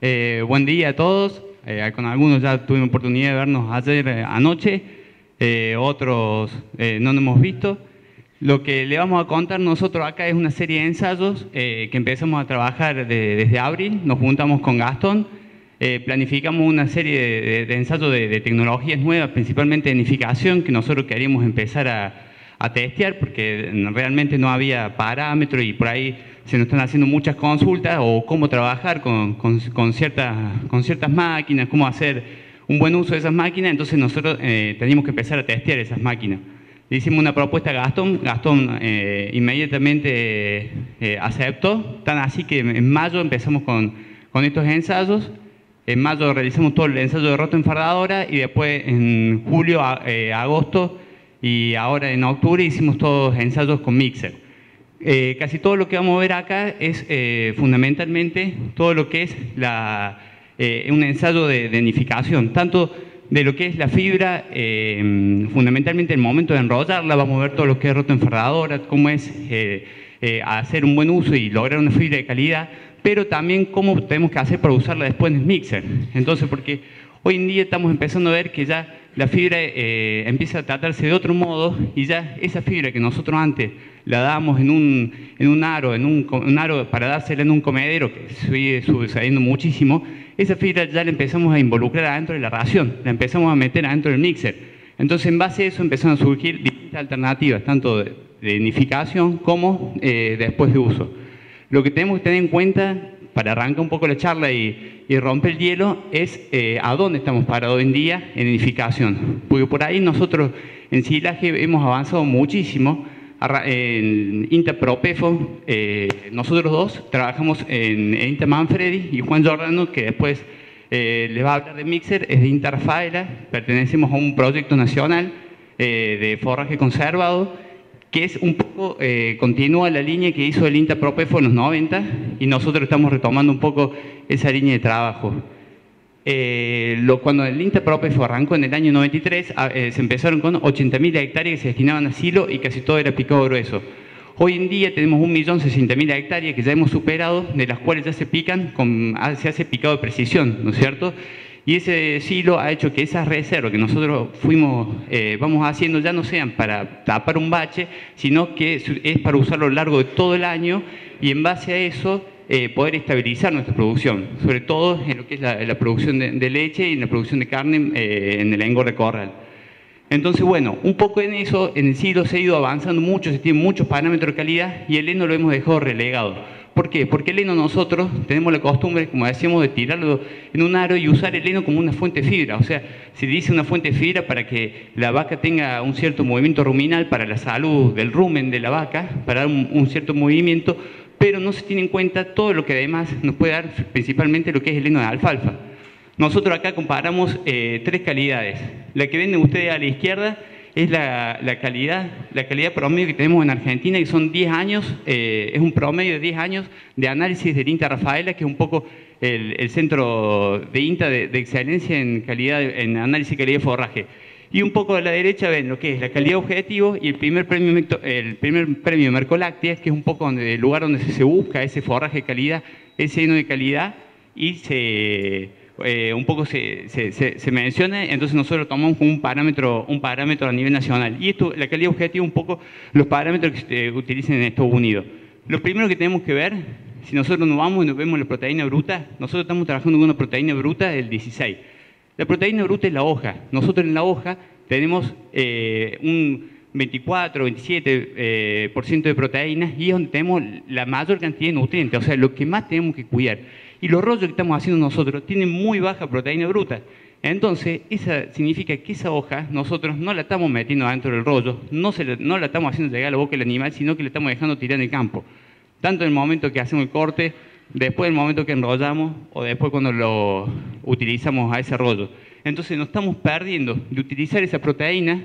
Buen día a todos. Con algunos ya tuvimos oportunidad de vernos ayer anoche, otros no nos hemos visto. Lo que le vamos a contar nosotros acá es una serie de ensayos que empezamos a trabajar desde abril. Nos juntamos con Gastón, planificamos una serie de ensayos de tecnologías nuevas, principalmente de nidificación, que nosotros queríamos empezar a testear porque realmente no había parámetros y por ahí se nos están haciendo muchas consultas o cómo trabajar con ciertas máquinas, cómo hacer un buen uso de esas máquinas. Entonces nosotros teníamos que empezar a testear esas máquinas. Le hicimos una propuesta a Gastón, Gastón inmediatamente aceptó, tan así que en mayo empezamos con estos ensayos. En mayo realizamos todo el ensayo de roto enfardadora y después en julio, agosto y ahora en octubre hicimos todos ensayos con mixer. Casi todo lo que vamos a ver acá es fundamentalmente todo lo que es un ensayo de nidificación, tanto de lo que es la fibra, fundamentalmente el momento de enrollarla, vamos a ver todo lo que es roto enfardadora, cómo es hacer un buen uso y lograr una fibra de calidad, pero también cómo tenemos que hacer para usarla después en el mixer. Entonces, porque hoy en día estamos empezando a ver que ya la fibra empieza a tratarse de otro modo y ya esa fibra que nosotros antes la dábamos en un aro para dársela en un comedero, que sigue sucediendo muchísimo, esa fibra ya la empezamos a involucrar adentro de la ración, la empezamos a meter adentro del mixer. Entonces, en base a eso empezaron a surgir distintas alternativas, tanto de nidificación como después de uso. Lo que tenemos que tener en cuenta, para arrancar un poco la charla y romper el hielo, es a dónde estamos parados hoy en día en nidificación. Porque por ahí nosotros en silaje hemos avanzado muchísimo. En INTA Propefo, nosotros dos trabajamos en INTA Manfredi y Juan Giordano, que después les va a hablar de mixer, es de INTA Rafaela. Pertenecemos a un proyecto nacional de forraje conservado, que es un poco, continúa la línea que hizo el INTA Propefo en los 90 y nosotros estamos retomando un poco esa línea de trabajo. Cuando el INTA Propefo arrancó en el año 93, se empezaron con 80.000 hectáreas que se destinaban a silo y casi todo era picado grueso. Hoy en día tenemos 1.060.000 hectáreas que ya hemos superado, de las cuales ya se pican, se hace picado de precisión, ¿no es cierto? Y ese silo ha hecho que esas reservas que nosotros vamos haciendo ya no sean para tapar un bache, sino que es para usarlo a lo largo de todo el año y en base a eso poder estabilizar nuestra producción, sobre todo en lo que es la producción de leche y en la producción de carne en el engorde corral. Entonces, bueno, un poco en eso, en el silo se ha ido avanzando mucho, se tienen muchos parámetros de calidad y el heno lo hemos dejado relegado. ¿Por qué? Porque el heno nosotros tenemos la costumbre, como decíamos, de tirarlo en un aro y usar el heno como una fuente de fibra. O sea, se dice una fuente de fibra para que la vaca tenga un cierto movimiento ruminal para la salud del rumen de la vaca, para dar un cierto movimiento, pero no se tiene en cuenta todo lo que además nos puede dar principalmente lo que es el heno de alfalfa. Nosotros acá comparamos tres calidades. La que venden ustedes a la izquierda es la calidad promedio que tenemos en Argentina, que son 10 años, es un promedio de 10 años de análisis del INTA Rafaela, que es un poco el centro de INTA de excelencia en análisis de calidad de forraje. Y un poco a la derecha ven lo que es la calidad objetivo y el primer premio Mercoláctea, que es un poco el lugar donde se busca ese forraje de calidad, ese heno de calidad, y un poco se menciona, entonces nosotros tomamos como un parámetro a nivel nacional. Y esto, la calidad objetiva, un poco los parámetros que se utilizan en Estados Unidos. Lo primero que tenemos que ver, si nosotros nos vamos y nos vemos la proteína bruta, nosotros estamos trabajando con una proteína bruta del 16. La proteína bruta es la hoja. Nosotros en la hoja tenemos un 24, 27% de proteínas y es donde tenemos la mayor cantidad de nutrientes, o sea, lo que más tenemos que cuidar. Y los rollos que estamos haciendo nosotros tienen muy baja proteína bruta. Entonces, eso significa que esa hoja nosotros no la estamos metiendo adentro del rollo, no la estamos haciendo llegar a la boca del animal, sino que la estamos dejando tirar en el campo. Tanto en el momento que hacemos el corte, después del momento que enrollamos o después cuando lo utilizamos a ese rollo. Entonces nos estamos perdiendo de utilizar esa proteína,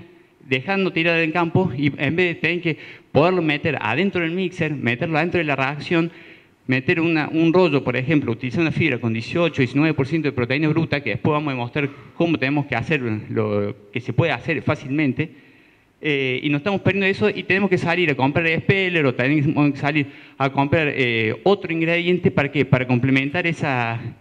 dejando tirada en el campo y en vez de tener que poderlo meter adentro del mixer, meterlo adentro de la reacción, meter un rollo, por ejemplo, utilizar una fibra con 18-19% de proteína bruta, que después vamos a demostrar cómo tenemos que hacer lo que se puede hacer fácilmente, y nos estamos perdiendo eso y tenemos que salir a comprar Speller o tenemos que salir a comprar otro ingrediente ¿para qué? Para complementar esa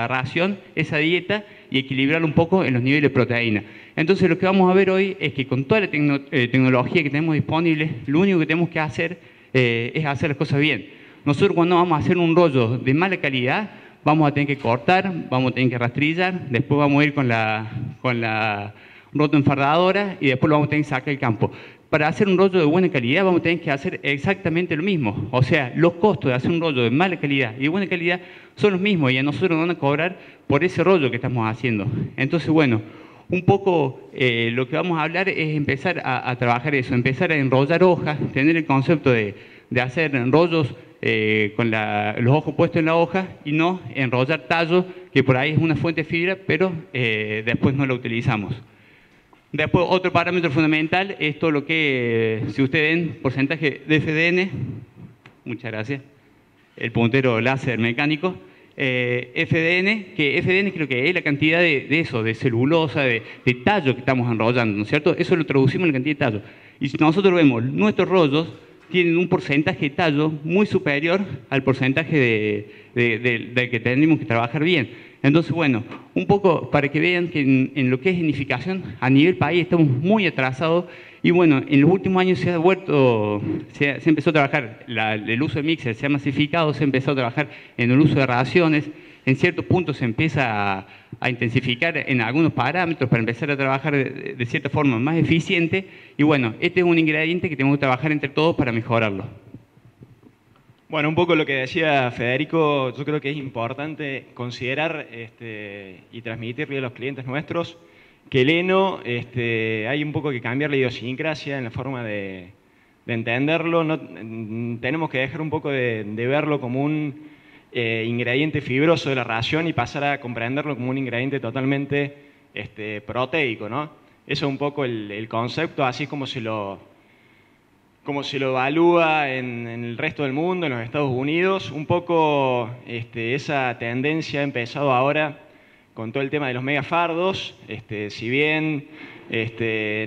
ración, esa dieta y equilibrarlo un poco en los niveles de proteína. Entonces lo que vamos a ver hoy es que con toda la tecnología que tenemos disponible, lo único que tenemos que hacer es hacer las cosas bien. Nosotros cuando vamos a hacer un rollo de mala calidad, vamos a tener que cortar, vamos a tener que rastrillar, después vamos a ir con la rotoenfardadora y después lo vamos a tener que sacar del campo. Para hacer un rollo de buena calidad vamos a tener que hacer exactamente lo mismo. O sea, los costos de hacer un rollo de mala calidad y de buena calidad son los mismos y a nosotros nos van a cobrar por ese rollo que estamos haciendo. Entonces, bueno, un poco lo que vamos a hablar es empezar a trabajar eso, empezar a enrollar hojas, tener el concepto de hacer rollos con los ojos puestos en la hoja y no enrollar tallo, que por ahí es una fuente de fibra, pero después no la utilizamos. Después, otro parámetro fundamental es todo lo que, si ustedes ven, porcentaje de FDN, muchas gracias, el puntero láser mecánico, FDN, que FDN creo que es la cantidad de eso, de celulosa, de tallo que estamos enrollando, ¿no es cierto? Eso lo traducimos en la cantidad de tallo. Y si nosotros vemos, nuestros rollos tienen un porcentaje de tallo muy superior al porcentaje del que tenemos que trabajar bien. Entonces, bueno, un poco para que vean que en lo que es genificación, a nivel país estamos muy atrasados y bueno, en los últimos años se empezó a trabajar el uso de mixer, se ha masificado, se empezó a trabajar en el uso de raciones, en ciertos puntos se empieza a intensificar en algunos parámetros para empezar a trabajar de cierta forma más eficiente y bueno, este es un ingrediente que tenemos que trabajar entre todos para mejorarlo. Bueno, un poco lo que decía Federico, yo creo que es importante considerar y transmitirle a los clientes nuestros que el heno hay un poco que cambiar la idiosincrasia en la forma de entenderlo. Tenemos que dejar un poco de verlo como un ingrediente fibroso de la ración y pasar a comprenderlo como un ingrediente totalmente proteico, ¿no? Eso es un poco el concepto, así es como se lo evalúa en el resto del mundo, en los Estados Unidos. Un poco esa tendencia ha empezado ahora con todo el tema de los megafardos. Si bien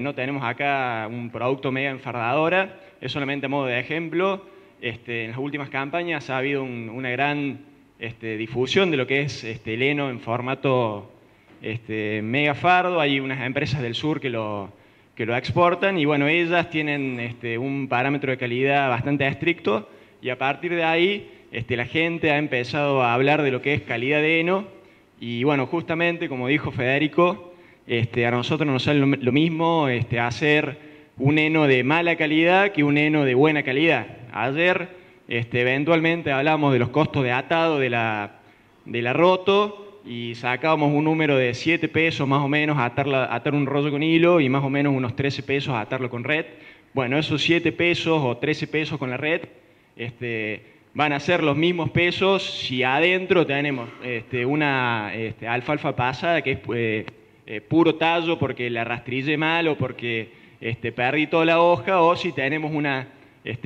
no tenemos acá un producto mega enfardadora, es solamente a modo de ejemplo, en las últimas campañas ha habido una gran difusión de lo que es el heno en formato megafardo. Hay unas empresas del sur que lo exportan y bueno, ellas tienen un parámetro de calidad bastante estricto y a partir de ahí la gente ha empezado a hablar de lo que es calidad de heno y bueno, justamente como dijo Federico, a nosotros nos sale lo mismo hacer un heno de mala calidad que un heno de buena calidad. Ayer eventualmente hablamos de los costos de atado de la roto y sacábamos un número de 7 pesos más o menos atar un rollo con hilo y más o menos unos 13 pesos atarlo con red. Bueno, esos 7 pesos o 13 pesos con la red van a ser los mismos pesos si adentro tenemos una alfalfa pasada que es puro tallo porque la rastrillé mal o porque perdí toda la hoja, o si tenemos una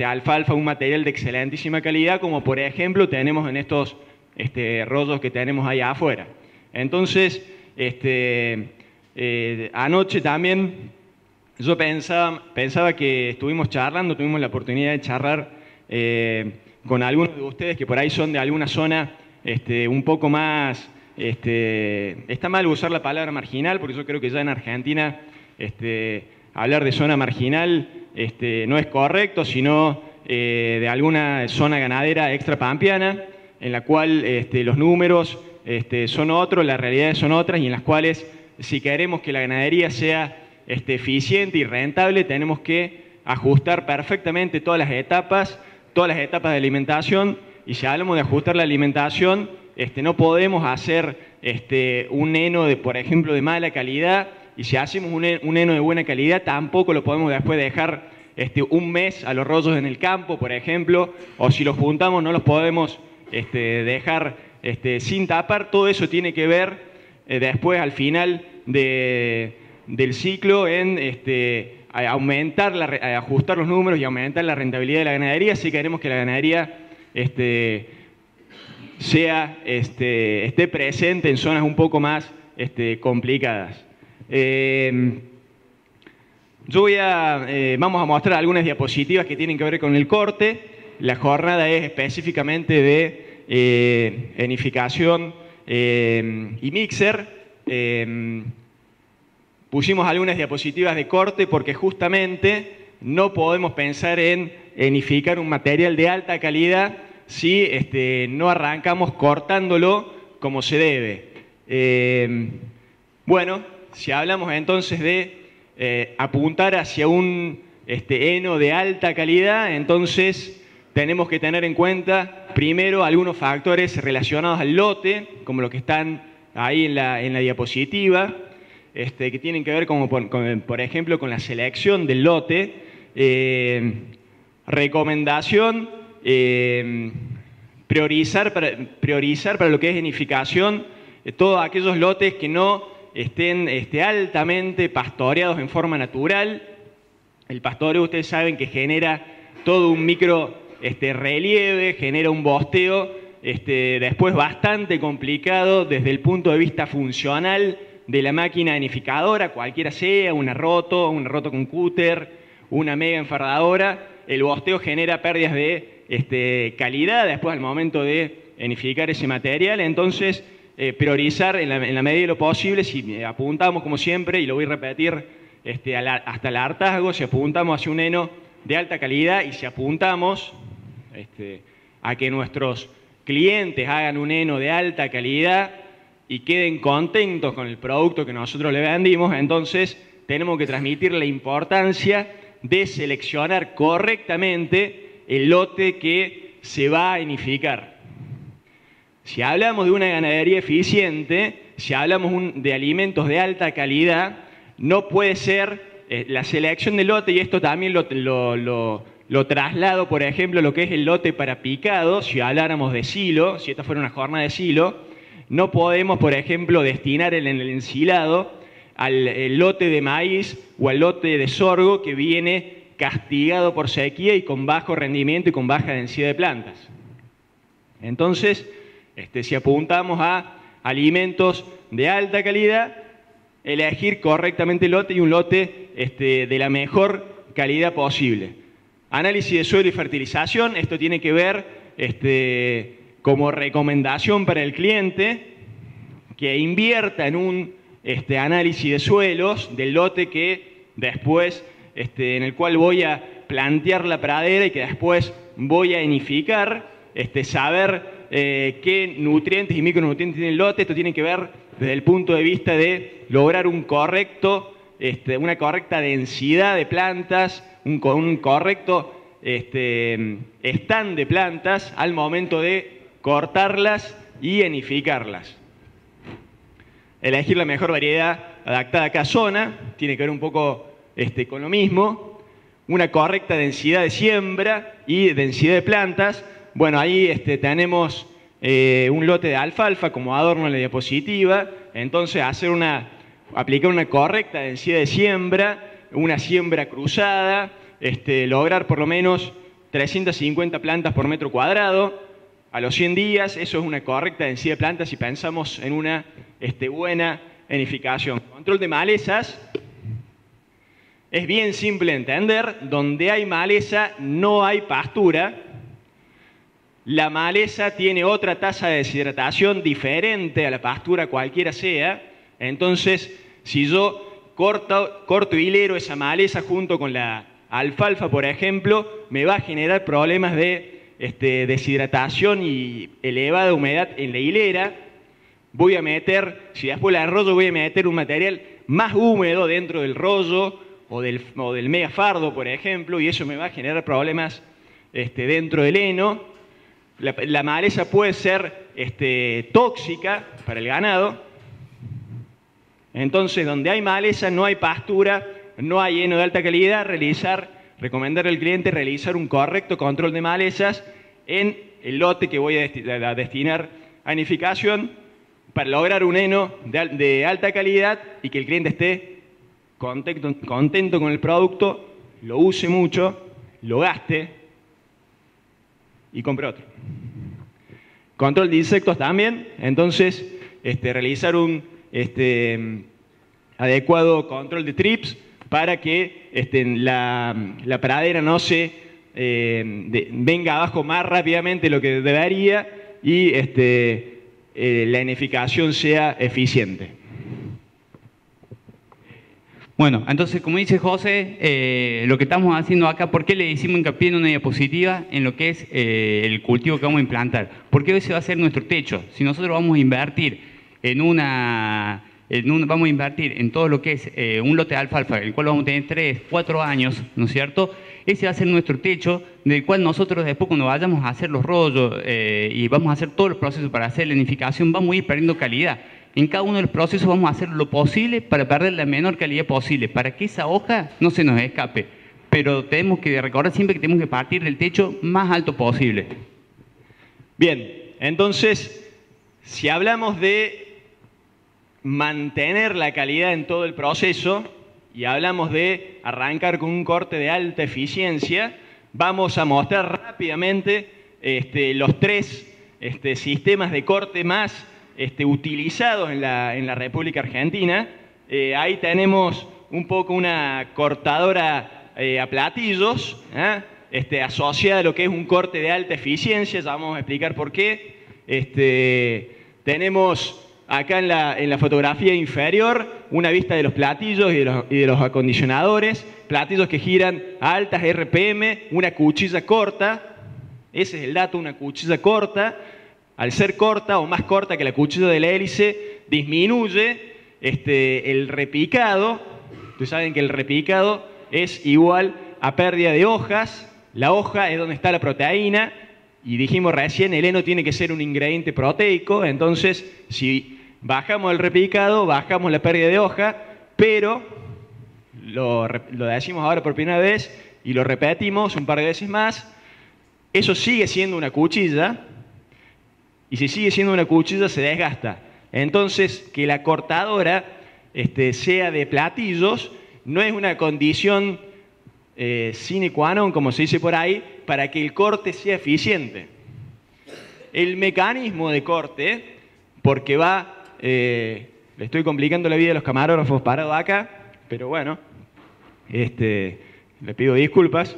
alfalfa, un material de excelentísima calidad como por ejemplo tenemos en estos rollos que tenemos ahí afuera. Entonces, anoche también yo pensaba que estuvimos charlando, tuvimos la oportunidad de charlar con algunos de ustedes que por ahí son de alguna zona un poco más, está mal usar la palabra marginal, porque yo creo que ya en Argentina hablar de zona marginal no es correcto, sino de alguna zona ganadera extrapampeana, en la cual los números son otros, las realidades son otras y en las cuales si queremos que la ganadería sea eficiente y rentable tenemos que ajustar perfectamente todas las etapas de alimentación y si hablamos de ajustar la alimentación no podemos hacer un heno por ejemplo de mala calidad y si hacemos un heno de buena calidad tampoco lo podemos después dejar un mes a los rollos en el campo por ejemplo, o si los juntamos no los podemos dejar sin tapar. Todo eso tiene que ver después al final del ciclo en ajustar los números y aumentar la rentabilidad de la ganadería si queremos que la ganadería esté presente en zonas un poco más complicadas. Vamos a mostrar algunas diapositivas que tienen que ver con el corte. La jornada es específicamente de enificación y mixer. Pusimos algunas diapositivas de corte porque justamente no podemos pensar en enificar un material de alta calidad si no arrancamos cortándolo como se debe. Bueno, si hablamos entonces de apuntar hacia un heno de alta calidad, entonces tenemos que tener en cuenta primero algunos factores relacionados al lote, como los que están ahí en la diapositiva, que tienen que ver por ejemplo con la selección del lote, recomendación, priorizar para lo que es enificación todos aquellos lotes que no estén altamente pastoreados en forma natural. El pastoreo, ustedes saben que genera todo un micro relieve, genera un bosteo después bastante complicado desde el punto de vista funcional de la máquina enificadora, cualquiera sea, una roto con cúter, una mega enfardadora. El bosteo genera pérdidas de calidad después al momento de enificar ese material. Entonces, priorizar en la medida de lo posible, si apuntamos como siempre, y lo voy a repetir hasta el hartazgo, si apuntamos hacia un heno de alta calidad y si apuntamos a que nuestros clientes hagan un heno de alta calidad y queden contentos con el producto que nosotros le vendimos, entonces tenemos que transmitir la importancia de seleccionar correctamente el lote que se va a enificar. Si hablamos de una ganadería eficiente, si hablamos de alimentos de alta calidad, no puede ser la selección del lote, y esto también lo traslado, por ejemplo, lo que es el lote para picado. Si habláramos de silo, si esta fuera una jornada de silo, no podemos, por ejemplo, destinar en el ensilado al lote de maíz o al lote de sorgo que viene castigado por sequía y con bajo rendimiento y con baja densidad de plantas. Entonces, si apuntamos a alimentos de alta calidad, elegir correctamente el lote y un lote de la mejor calidad posible. Análisis de suelo y fertilización, esto tiene que ver como recomendación para el cliente que invierta en un análisis de suelos del lote que después, en el cual voy a plantear la pradera y que después voy a enificar, saber qué nutrientes y micronutrientes tiene el lote. Esto tiene que ver desde el punto de vista de lograr una correcta densidad de plantas, un correcto stand de plantas al momento de cortarlas y enificarlas. Elegir la mejor variedad adaptada a cada zona, tiene que ver un poco con lo mismo. Una correcta densidad de siembra y densidad de plantas. Bueno, ahí tenemos un lote de alfalfa como adorno en la diapositiva. Entonces, aplicar una correcta densidad de siembra, una siembra cruzada, lograr por lo menos 350 plantas por metro cuadrado. A los 100 días, eso es una correcta densidad de plantas si pensamos en una buena enificación. Control de malezas. Es bien simple de entender. Donde hay maleza no hay pastura. La maleza tiene otra tasa de deshidratación diferente a la pastura cualquiera sea. Entonces, si yo corto hilero esa maleza junto con la alfalfa, por ejemplo, me va a generar problemas de deshidratación y elevada humedad en la hilera. Voy a meter, si después la enrollo, voy a meter un material más húmedo dentro del rollo o del megafardo, por ejemplo, y eso me va a generar problemas dentro del heno. La maleza puede ser tóxica para el ganado. Entonces, donde hay maleza no hay pastura, no hay heno de alta calidad. Recomendar al cliente realizar un correcto control de malezas en el lote que voy a destinar a enificación para lograr un heno de alta calidad y que el cliente esté contento con el producto, lo use mucho, lo gaste y compre otro. Control de insectos también. Entonces, realizar un adecuado control de trips para que la pradera no se venga abajo más rápidamente de lo que debería y la edificación sea eficiente. Bueno, entonces, como dice José, lo que estamos haciendo acá, ¿por qué le decimos hincapié en una diapositiva en lo que es el cultivo que vamos a implantar? Porque ese va a ser nuestro techo. Si nosotros vamos a invertir vamos a invertir en todo lo que es un lote de alfalfa, el cual vamos a tener 3, 4 años, ¿no es cierto? Ese va a ser nuestro techo, del cual nosotros después cuando vayamos a hacer los rollos y vamos a hacer todos los procesos para hacer la nidificación, vamos a ir perdiendo calidad. En cada uno de los procesos vamos a hacer lo posible para perder la menor calidad posible, para que esa hoja no se nos escape. Pero tenemos que recordar siempre que tenemos que partir del techo más alto posible. Bien, entonces, si hablamos de mantener la calidad en todo el proceso y hablamos de arrancar con un corte de alta eficiencia, vamos a mostrar rápidamente los 3 sistemas de corte más utilizados en la República Argentina. Ahí tenemos un poco una cortadora a platillos, asociada a lo que es un corte de alta eficiencia, ya vamos a explicar por qué. Tenemos acá en la fotografía inferior una vista de los platillos y de los acondicionadores, platillos que giran a altas RPM, una cuchilla corta, ese es el dato, una cuchilla corta. Al ser corta o más corta que la cuchilla de la hélice, disminuye el repicado. Ustedes saben que el repicado es igual a pérdida de hojas. La hoja es donde está la proteína y dijimos recién, el heno tiene que ser un ingrediente proteico. Entonces, si bajamos el repicado, bajamos la pérdida de hoja, pero lo decimos ahora por primera vez y lo repetimos un par de veces más, eso sigue siendo una cuchilla. Y si sigue siendo una cuchilla, se desgasta. Entonces, que la cortadora sea de platillos no es una condición sine qua non, como se dice por ahí, para que el corte sea eficiente. El mecanismo de corte, porque le estoy complicando la vida a los camarógrafos parados acá, pero bueno, le pido disculpas.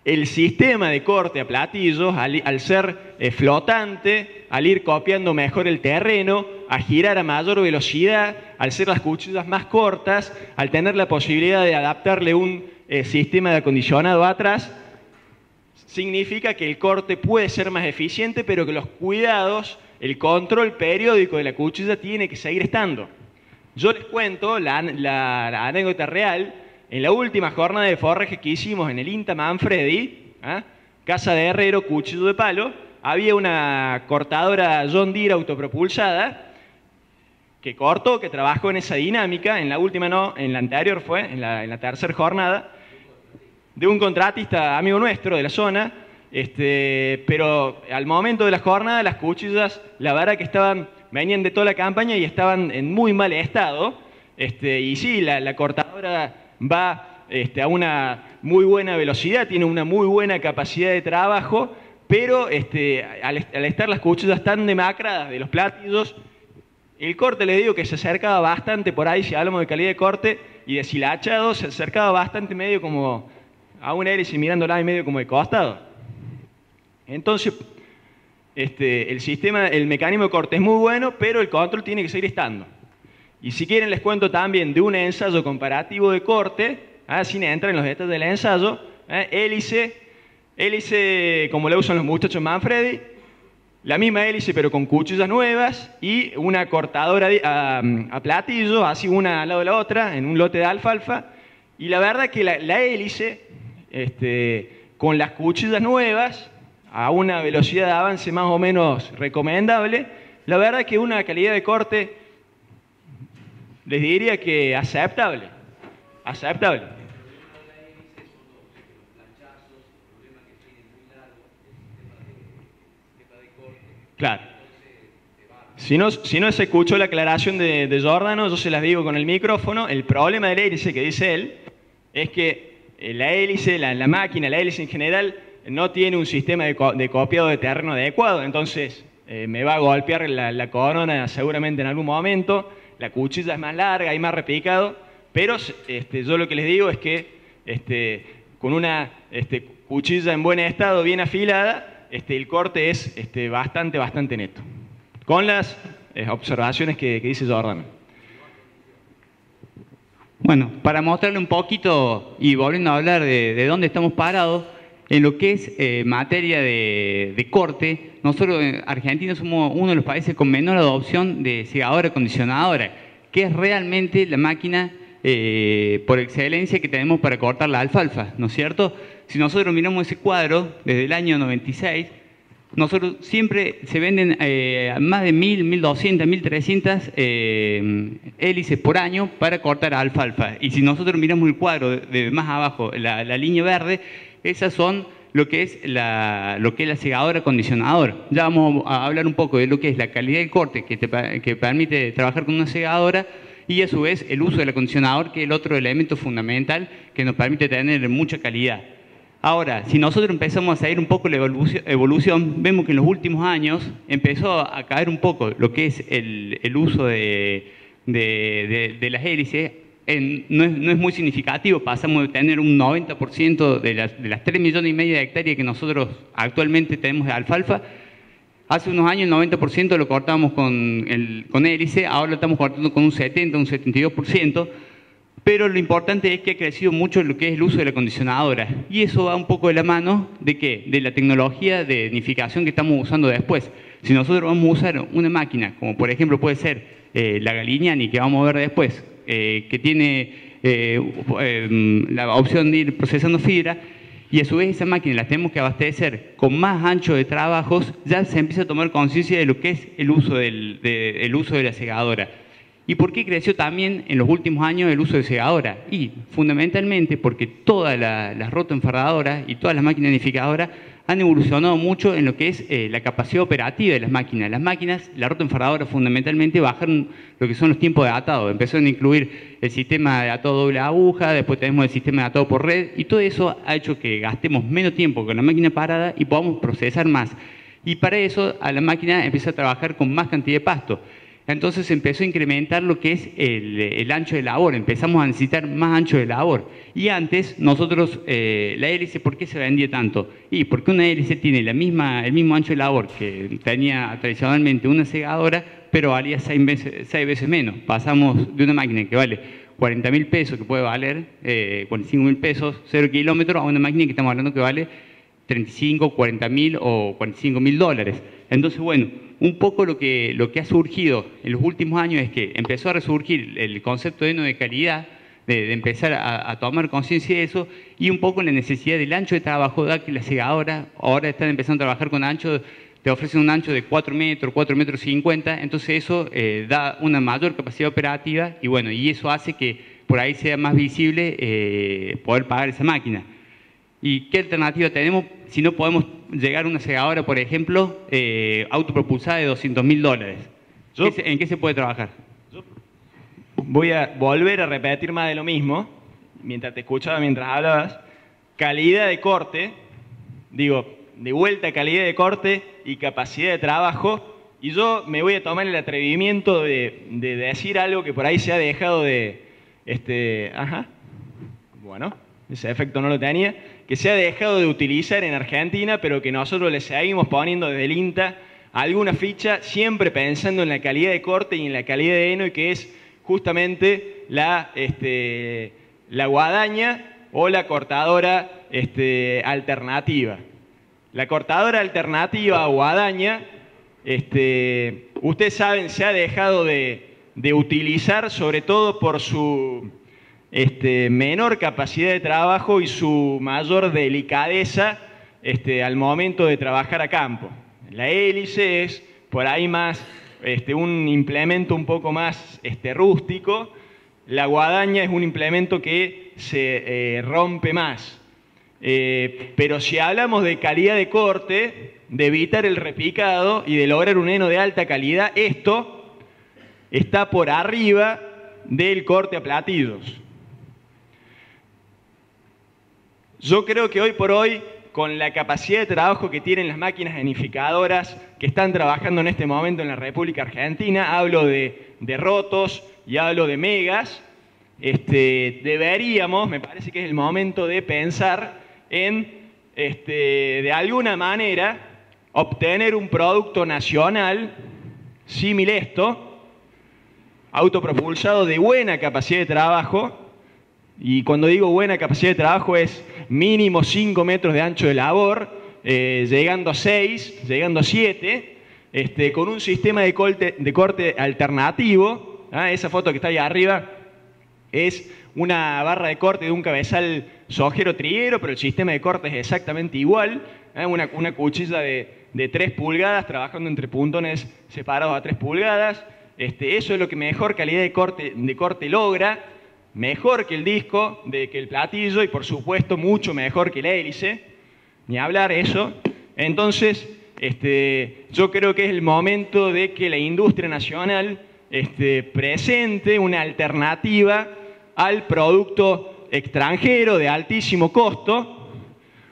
El sistema de corte a platillos, al ser flotante, al ir copiando mejor el terreno, a girar a mayor velocidad, al ser las cuchillas más cortas, al tener la posibilidad de adaptarle un sistema de acondicionado atrás, significa que el corte puede ser más eficiente, pero que los cuidados, el control periódico de la cuchilla tiene que seguir estando. Yo les cuento la anécdota real. En la última jornada de forraje que hicimos en el INTA Manfredi, casa de herrero, cuchillo de palo, había una cortadora John Deere autopropulsada que cortó, que trabajó en esa dinámica. En la última no, en la anterior fue, en la tercera jornada, de un contratista amigo nuestro de la zona, pero al momento de la jornada las cuchillas, la verdad que venían de toda la campaña y estaban en muy mal estado, y sí, la cortadora va a una muy buena velocidad, tiene una muy buena capacidad de trabajo, pero al estar las cuchillas tan demacradas de los platillos, el corte, les digo que se acercaba bastante por ahí, si hablamos de calidad de corte y de deshilachado, se acercaba bastante medio como a una hélice mirándola y medio como de costado. Entonces, el mecanismo de corte es muy bueno, pero el control tiene que seguir estando. Y si quieren les cuento también de un ensayo comparativo de corte, sin entrar en los detalles del ensayo, hélice como la usan los muchachos Manfredi, la misma hélice pero con cuchillas nuevas y una cortadora a platillo, así una al lado de la otra, en un lote de alfalfa. Y la verdad que la hélice, con las cuchillas nuevas, a una velocidad de avance más o menos recomendable, la verdad que una calidad de corte, les diría que aceptable. Aceptable. Claro. Si no se escuchó la aclaración de Giordano, yo se las digo con el micrófono. El problema del hélice que dice él es que la hélice, la máquina, la hélice en general, no tiene un sistema de copiado de terreno adecuado. Entonces me va a golpear la corona seguramente en algún momento. La cuchilla es más larga, hay más repicado, Pero yo lo que les digo es que con una cuchilla en buen estado, bien afilada, el corte es bastante neto. Con las observaciones que dice Jordana. Bueno, para mostrarle un poquito y volviendo a hablar de dónde estamos parados, en lo que es materia de corte, nosotros en Argentina somos uno de los países con menor adopción de segadora acondicionadora, que es realmente la máquina por excelencia que tenemos para cortar la alfalfa, ¿no es cierto? Si nosotros miramos ese cuadro desde el año 96, nosotros siempre se venden más de 1.000, 1.200, 1.300 hélices por año para cortar alfalfa. Y si nosotros miramos el cuadro de más abajo, la línea verde, esas son lo que es la segadora acondicionadora. Ya vamos a hablar un poco de lo que es la calidad del corte que permite trabajar con una segadora y a su vez el uso del acondicionador, que es el otro elemento fundamental que nos permite tener mucha calidad. Ahora, si nosotros empezamos a seguir un poco la evolución, vemos que en los últimos años empezó a caer un poco lo que es el uso de las hélices. No es muy significativo, pasamos de tener un 90% de las 3,5 millones de hectáreas que nosotros actualmente tenemos de alfalfa. Hace unos años el 90% lo cortábamos con hélice, ahora lo estamos cortando con un 70, un 72%. Pero lo importante es que ha crecido mucho lo que es el uso de la acondicionadora. Y eso va un poco de la mano de ¿qué? De la tecnología de nidificación que estamos usando después. Si nosotros vamos a usar una máquina, como por ejemplo puede ser la Galignani, que vamos a ver después, que tiene la opción de ir procesando fibra, y a su vez esa máquina la tenemos que abastecer con más ancho de trabajos, ya se empieza a tomar conciencia de lo que es el uso de la segadora. ¿Y por qué creció también en los últimos años el uso de segadora? Y fundamentalmente porque todas las rotoenfardadoras y todas las máquinas nidificadoras han evolucionado mucho en lo que es la capacidad operativa de las máquinas. Las máquinas, la rotoenfardadora fundamentalmente bajaron lo que son los tiempos de atado. Empezaron a incluir el sistema de atado doble aguja, después tenemos el sistema de atado por red, y todo eso ha hecho que gastemos menos tiempo con la máquina parada y podamos procesar más. Y para eso a la máquina empieza a trabajar con más cantidad de pasto. Entonces empezó a incrementar lo que es el ancho de labor, empezamos a necesitar más ancho de labor. Y antes nosotros, la hélice, ¿por qué se vendía tanto? Y porque una hélice tiene el mismo ancho de labor que tenía tradicionalmente una segadora, pero valía 6 veces menos. Pasamos de una máquina que vale 40.000 pesos, que puede valer 45.000 pesos, 0 kilómetros, a una máquina que estamos hablando que vale 35, 40.000 o 45.000 dólares. Entonces, bueno, un poco lo que ha surgido en los últimos años es que empezó a resurgir el concepto de calidad, de empezar a tomar conciencia de eso, y un poco la necesidad del ancho de trabajo, da que las segadoras ahora están empezando a trabajar con ancho, te ofrecen un ancho de 4 metros, 4 metros 50, entonces eso da una mayor capacidad operativa y bueno, y eso hace que por ahí sea más visible poder pagar esa máquina. ¿Y qué alternativa tenemos si no podemos llegar a una segadora, por ejemplo, autopropulsada de 200.000 dólares? ¿En qué se puede trabajar? Voy a volver a repetir más de lo mismo, mientras te escuchaba, mientras hablabas. Calidad de corte, digo, de vuelta calidad de corte y capacidad de trabajo, y yo me voy a tomar el atrevimiento de decir algo que por ahí se ha dejado de... Bueno, ese efecto no lo tenía, que se ha dejado de utilizar en Argentina, pero que nosotros le seguimos poniendo desde el INTA alguna ficha, siempre pensando en la calidad de corte y en la calidad de heno, y que es justamente la guadaña o la cortadora alternativa. La cortadora alternativa o guadaña, ustedes saben, se ha dejado de utilizar sobre todo por su menor capacidad de trabajo y su mayor delicadeza al momento de trabajar a campo. La hélice es por ahí más un implemento un poco más rústico. La guadaña es un implemento que se rompe más. Pero si hablamos de calidad de corte, de evitar el repicado y de lograr un heno de alta calidad, esto está por arriba del corte a platillos. Yo creo que hoy por hoy, con la capacidad de trabajo que tienen las máquinas enificadoras que están trabajando en este momento en la República Argentina, hablo de rotos y hablo de megas, deberíamos, me parece que es el momento de pensar en, de alguna manera, obtener un producto nacional símil esto, autopropulsado de buena capacidad de trabajo, y cuando digo buena capacidad de trabajo es mínimo 5 metros de ancho de labor, llegando a 6, llegando a 7, con un sistema de corte alternativo. Esa foto que está ahí arriba es una barra de corte de un cabezal sojero triguero, pero el sistema de corte es exactamente igual. Una cuchilla de 3 pulgadas trabajando entre puntones separados a 3 pulgadas. Eso es lo que mejor calidad de corte logra, mejor que el disco, que el platillo, y por supuesto mucho mejor que la hélice, ni hablar eso. Entonces, yo creo que es el momento de que la industria nacional presente una alternativa al producto extranjero de altísimo costo,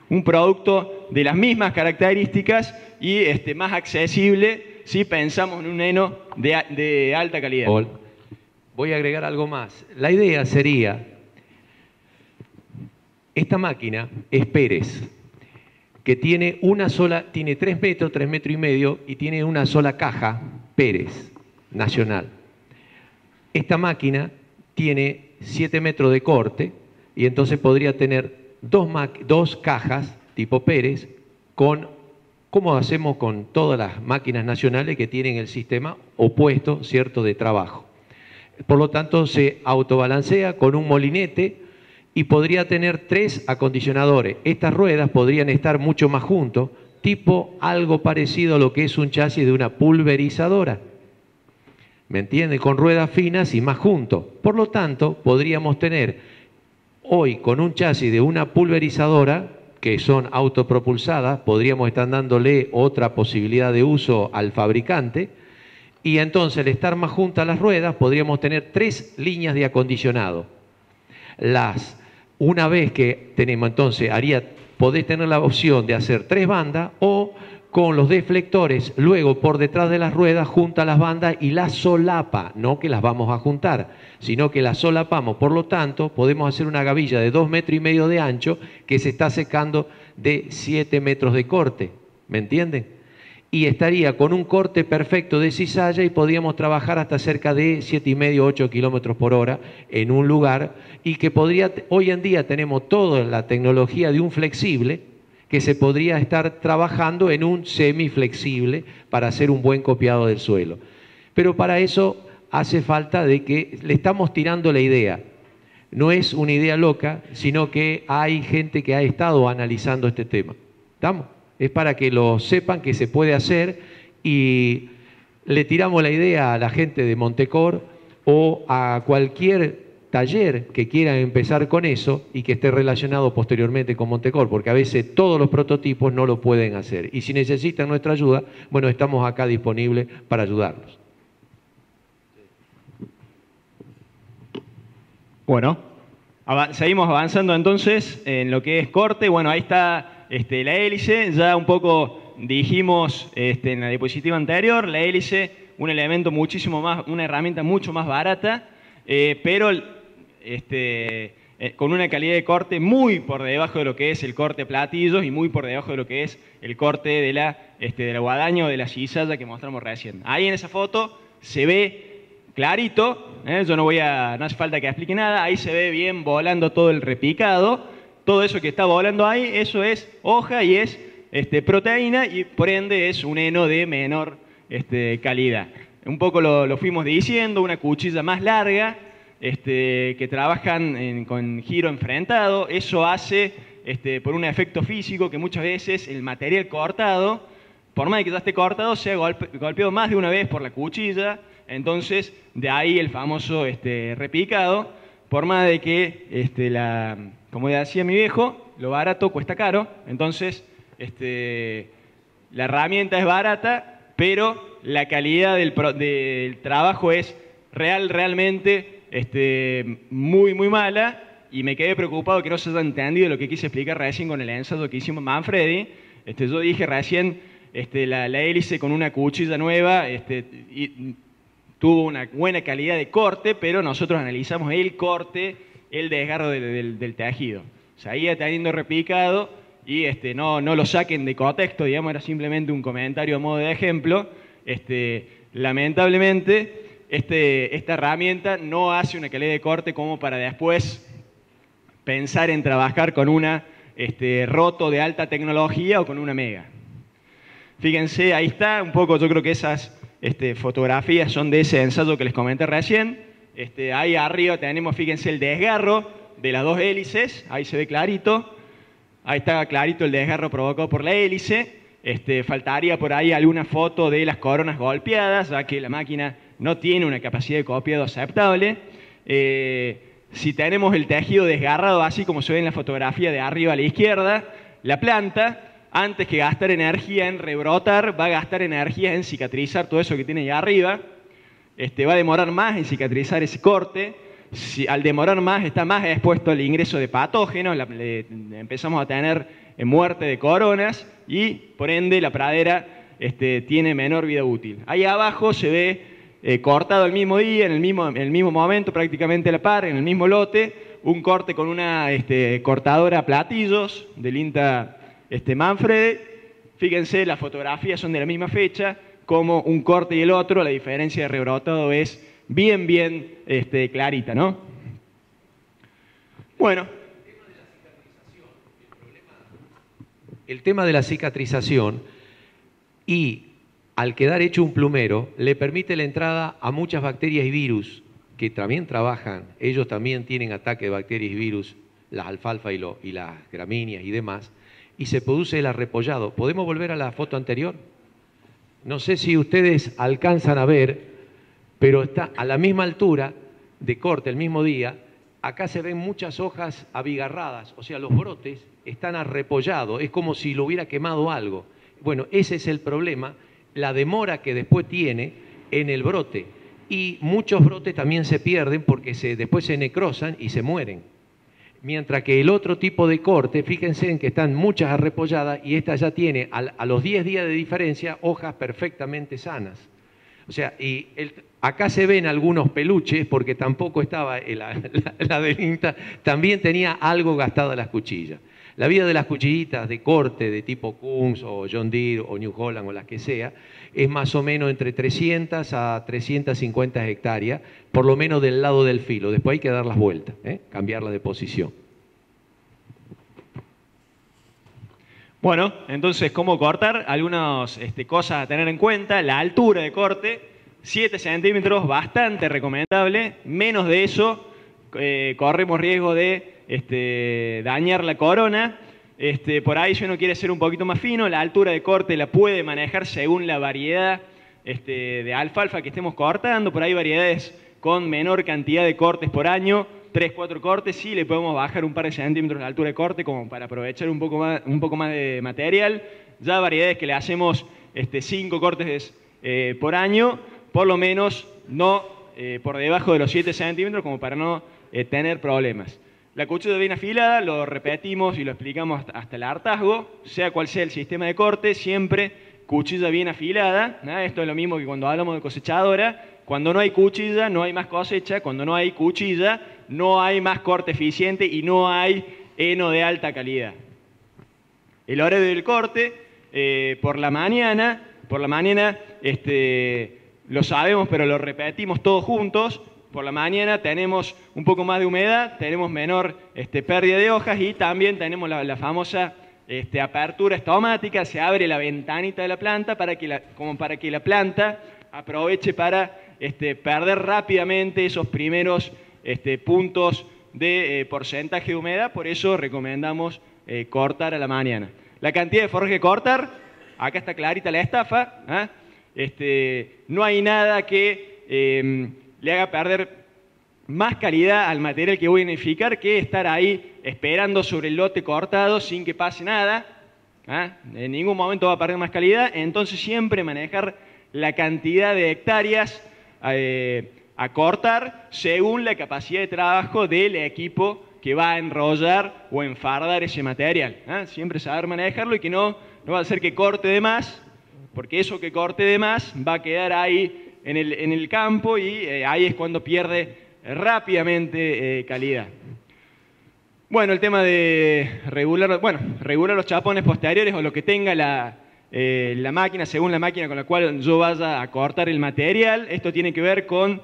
un producto de las mismas características y más accesible si pensamos en un heno de alta calidad. Voy a agregar algo más. La idea sería, esta máquina es Pérez, que tiene tiene 3 metros, 3 metros y medio, y tiene una sola caja, Pérez, nacional. Esta máquina tiene 7 metros de corte, y entonces podría tener dos cajas tipo Pérez, como hacemos con todas las máquinas nacionales que tienen el sistema opuesto, ¿cierto?, de trabajo. Por lo tanto, se autobalancea con un molinete y podría tener 3 acondicionadores. Estas ruedas podrían estar mucho más juntos, tipo algo parecido a lo que es un chasis de una pulverizadora. ¿Me entiende? Con ruedas finas y más juntos. Por lo tanto, podríamos tener hoy con un chasis de una pulverizadora, que son autopropulsadas, podríamos estar dándole otra posibilidad de uso al fabricante, y entonces al estar más juntas las ruedas podríamos tener 3 líneas de acondicionado. Una vez que tenemos, entonces podés tener la opción de hacer 3 bandas, o con los deflectores luego por detrás de las ruedas junta las bandas y las solapa, no que las vamos a juntar, sino que las solapamos. Por lo tanto, podemos hacer una gavilla de 2 metros y medio de ancho que se está secando de 7 metros de corte, ¿me entienden? Y estaría con un corte perfecto de cizalla y podríamos trabajar hasta cerca de 7,5, 8 kilómetros por hora en un lugar, y que hoy en día tenemos toda la tecnología de un flexible, que se podría estar trabajando en un semiflexible para hacer un buen copiado del suelo. Pero para eso hace falta de que le estamos tirando la idea. No es una idea loca, sino que hay gente que ha estado analizando este tema. ¿Estamos? Es para que lo sepan que se puede hacer, y le tiramos la idea a la gente de Montecor o a cualquier taller que quiera empezar con eso y que esté relacionado posteriormente con Montecor, porque a veces todos los prototipos no lo pueden hacer. Y si necesitan nuestra ayuda, bueno, estamos acá disponibles para ayudarlos. Bueno, seguimos avanzando entonces en lo que es corte. Bueno, ahí está la hélice. Ya un poco dijimos en la diapositiva anterior, la hélice, un elemento muchísimo más, una herramienta mucho más barata, pero con una calidad de corte muy por debajo de lo que es el corte platillos y muy por debajo de lo que es el corte de la guadaña o de la cizalla que mostramos recién. Ahí en esa foto se ve clarito, yo no hace falta que explique nada, ahí se ve bien volando todo el repicado. Todo eso que está volando ahí, eso es hoja y es proteína, y por ende es un heno de menor calidad. Un poco lo fuimos diciendo, una cuchilla más larga, que trabajan con giro enfrentado. Eso hace, por un efecto físico, que muchas veces el material cortado, por más de que ya esté cortado, sea golpeado más de una vez por la cuchilla. Entonces, de ahí el famoso repicado. Por más de que, como decía mi viejo, lo barato cuesta caro. Entonces, la herramienta es barata, pero la calidad del trabajo es realmente muy, muy mala. Y me quedé preocupado que no se haya entendido lo que quise explicar recién con el ensayo que hicimos Manfredi. Yo dije recién la hélice con una cuchilla nueva, tuvo una buena calidad de corte, pero nosotros analizamos el corte, el desgarro del tejido. Seguía teniendo repicado y no lo saquen de contexto, digamos, era simplemente un comentario a modo de ejemplo. Lamentablemente, esta herramienta no hace una calidad de corte como para después pensar en trabajar con una roto de alta tecnología o con una mega. Fíjense, ahí está, un poco yo creo que esas fotografías son de ese ensayo que les comenté recién. Ahí arriba tenemos, fíjense, el desgarro de las dos hélices, ahí se ve clarito. Ahí está clarito el desgarro provocado por la hélice. Faltaría por ahí alguna foto de las coronas golpeadas, ya que la máquina no tiene una capacidad de copiado aceptable. Si tenemos el tejido desgarrado, así como se ve en la fotografía de arriba a la izquierda, la planta, antes que gastar energía en rebrotar, va a gastar energía en cicatrizar todo eso que tiene ahí arriba. Va a demorar más en cicatrizar ese corte. Al demorar más, está más expuesto al ingreso de patógenos, empezamos a tener muerte de coronas y, por ende, la pradera tiene menor vida útil. Ahí abajo se ve cortado el mismo día, en el mismo momento, prácticamente a la par, en el mismo lote, un corte con una cortadora a platillos del INTA Manfredi. Fíjense, las fotografías son de la misma fecha, como un corte y el otro, la diferencia de rebrotado es bien clarita, ¿no? Bueno. El tema de la cicatrización y al quedar hecho un plumero le permite la entrada a muchas bacterias y virus que también trabajan, ellos también tienen ataque de bacterias y virus, las alfalfa y las gramíneas y demás, y se produce el arrepollado. ¿Podemos volver a la foto anterior? No sé si ustedes alcanzan a ver, pero está a la misma altura de corte, el mismo día. Acá se ven muchas hojas abigarradas, o sea, los brotes están arrepollados, es como si lo hubiera quemado algo. Bueno, ese es el problema, la demora que después tiene en el brote. Y muchos brotes también se pierden porque después se necrosan y se mueren. Mientras que el otro tipo de corte, fíjense en que están muchas arrepolladas y esta ya tiene a los 10 días de diferencia hojas perfectamente sanas. O sea, acá se ven algunos peluches porque tampoco estaba la del INTA, también tenía algo gastada las cuchillas. La vida de las cuchillitas de corte de tipo Kunz o John Deere o New Holland o las que sea, es más o menos entre 300 a 350 hectáreas, por lo menos del lado del filo. Después hay que dar las vueltas, cambiarla de posición. Bueno, entonces, ¿cómo cortar? Algunas cosas a tener en cuenta. La altura de corte, 7 centímetros, bastante recomendable. Menos de eso, corremos riesgo de dañar la corona. Por ahí, si uno quiere ser un poquito más fino, la altura de corte la puede manejar según la variedad de alfalfa que estemos cortando. Por ahí variedades con menor cantidad de cortes por año, 3, 4 cortes, sí le podemos bajar un par de centímetros la altura de corte como para aprovechar un poco más de material. Ya variedades que le hacemos 5 cortes por año, por lo menos no por debajo de los 7 centímetros como para no tener problemas. La cuchilla bien afilada, lo repetimos y lo explicamos hasta el hartazgo, sea cual sea el sistema de corte, siempre cuchilla bien afilada, ¿no? Esto es lo mismo que cuando hablamos de cosechadora. Cuando no hay cuchilla, no hay más cosecha. Cuando no hay cuchilla, no hay más corte eficiente y no hay heno de alta calidad. El horario del corte, por la mañana, lo sabemos, pero lo repetimos todos juntos. Por la mañana tenemos un poco más de humedad, tenemos menor pérdida de hojas y también tenemos la famosa apertura estomática. Se abre la ventanita de la planta como para que la planta aproveche para perder rápidamente esos primeros puntos de porcentaje de humedad. Por eso recomendamos cortar a la mañana. La cantidad de forraje que cortar, acá está clarita la estafa. No hay nada que le haga perder más calidad al material que voy a unificar que estar ahí esperando sobre el lote cortado sin que pase nada. En ningún momento va a perder más calidad. Entonces siempre manejar la cantidad de hectáreas a cortar según la capacidad de trabajo del equipo que va a enrollar o enfardar ese material. Siempre saber manejarlo y que no va a hacer que corte de más, porque eso que corte de más va a quedar ahí en el campo y ahí es cuando pierde rápidamente calidad. Bueno, el tema de regular los chapones posteriores o lo que tenga la máquina, según la máquina con la cual yo vaya a cortar el material. Esto tiene que ver con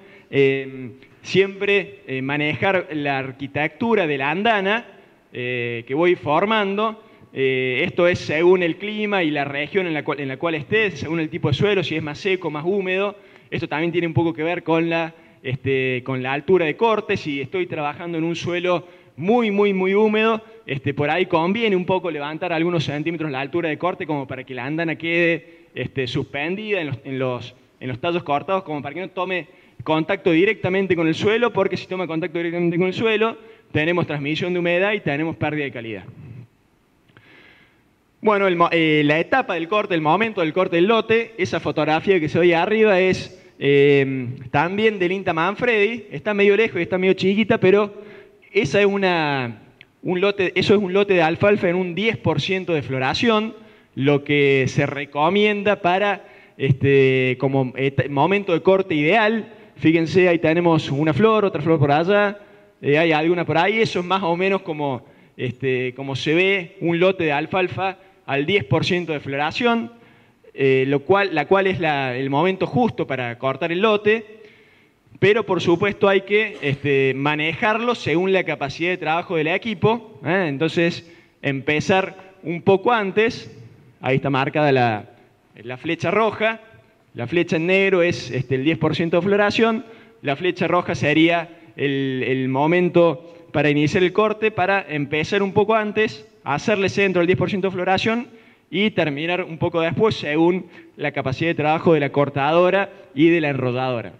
siempre manejar la arquitectura de la andana que voy formando. Esto es según el clima y la región en la cual esté, según el tipo de suelo, si es más seco, más húmedo. Esto también tiene un poco que ver con la altura de corte. Si estoy trabajando en un suelo muy húmedo, por ahí conviene un poco levantar algunos centímetros la altura de corte como para que la andana quede suspendida en los tallos cortados, como para que no tome contacto directamente con el suelo, porque si toma contacto directamente con el suelo, tenemos transmisión de humedad y tenemos pérdida de calidad. Bueno, la etapa del corte, el momento del corte del lote, esa fotografía que se ve arriba es también del INTA Manfredi. Está medio lejos y está medio chiquita, pero esa es eso es un lote de alfalfa en un 10% de floración, lo que se recomienda para como momento de corte ideal. Fíjense, ahí tenemos una flor, otra flor por allá, hay alguna por ahí. Eso es más o menos como se ve un lote de alfalfa al 10% de floración, la cual es el momento justo para cortar el lote, pero por supuesto hay que manejarlo según la capacidad de trabajo del equipo. Entonces, empezar un poco antes. Ahí está marcada la flecha roja, la flecha en negro es el 10% de floración, la flecha roja sería el momento para iniciar el corte, para empezar un poco antes, hacerle centro al 10% de floración y terminar un poco después según la capacidad de trabajo de la cortadora y de la enrolladora.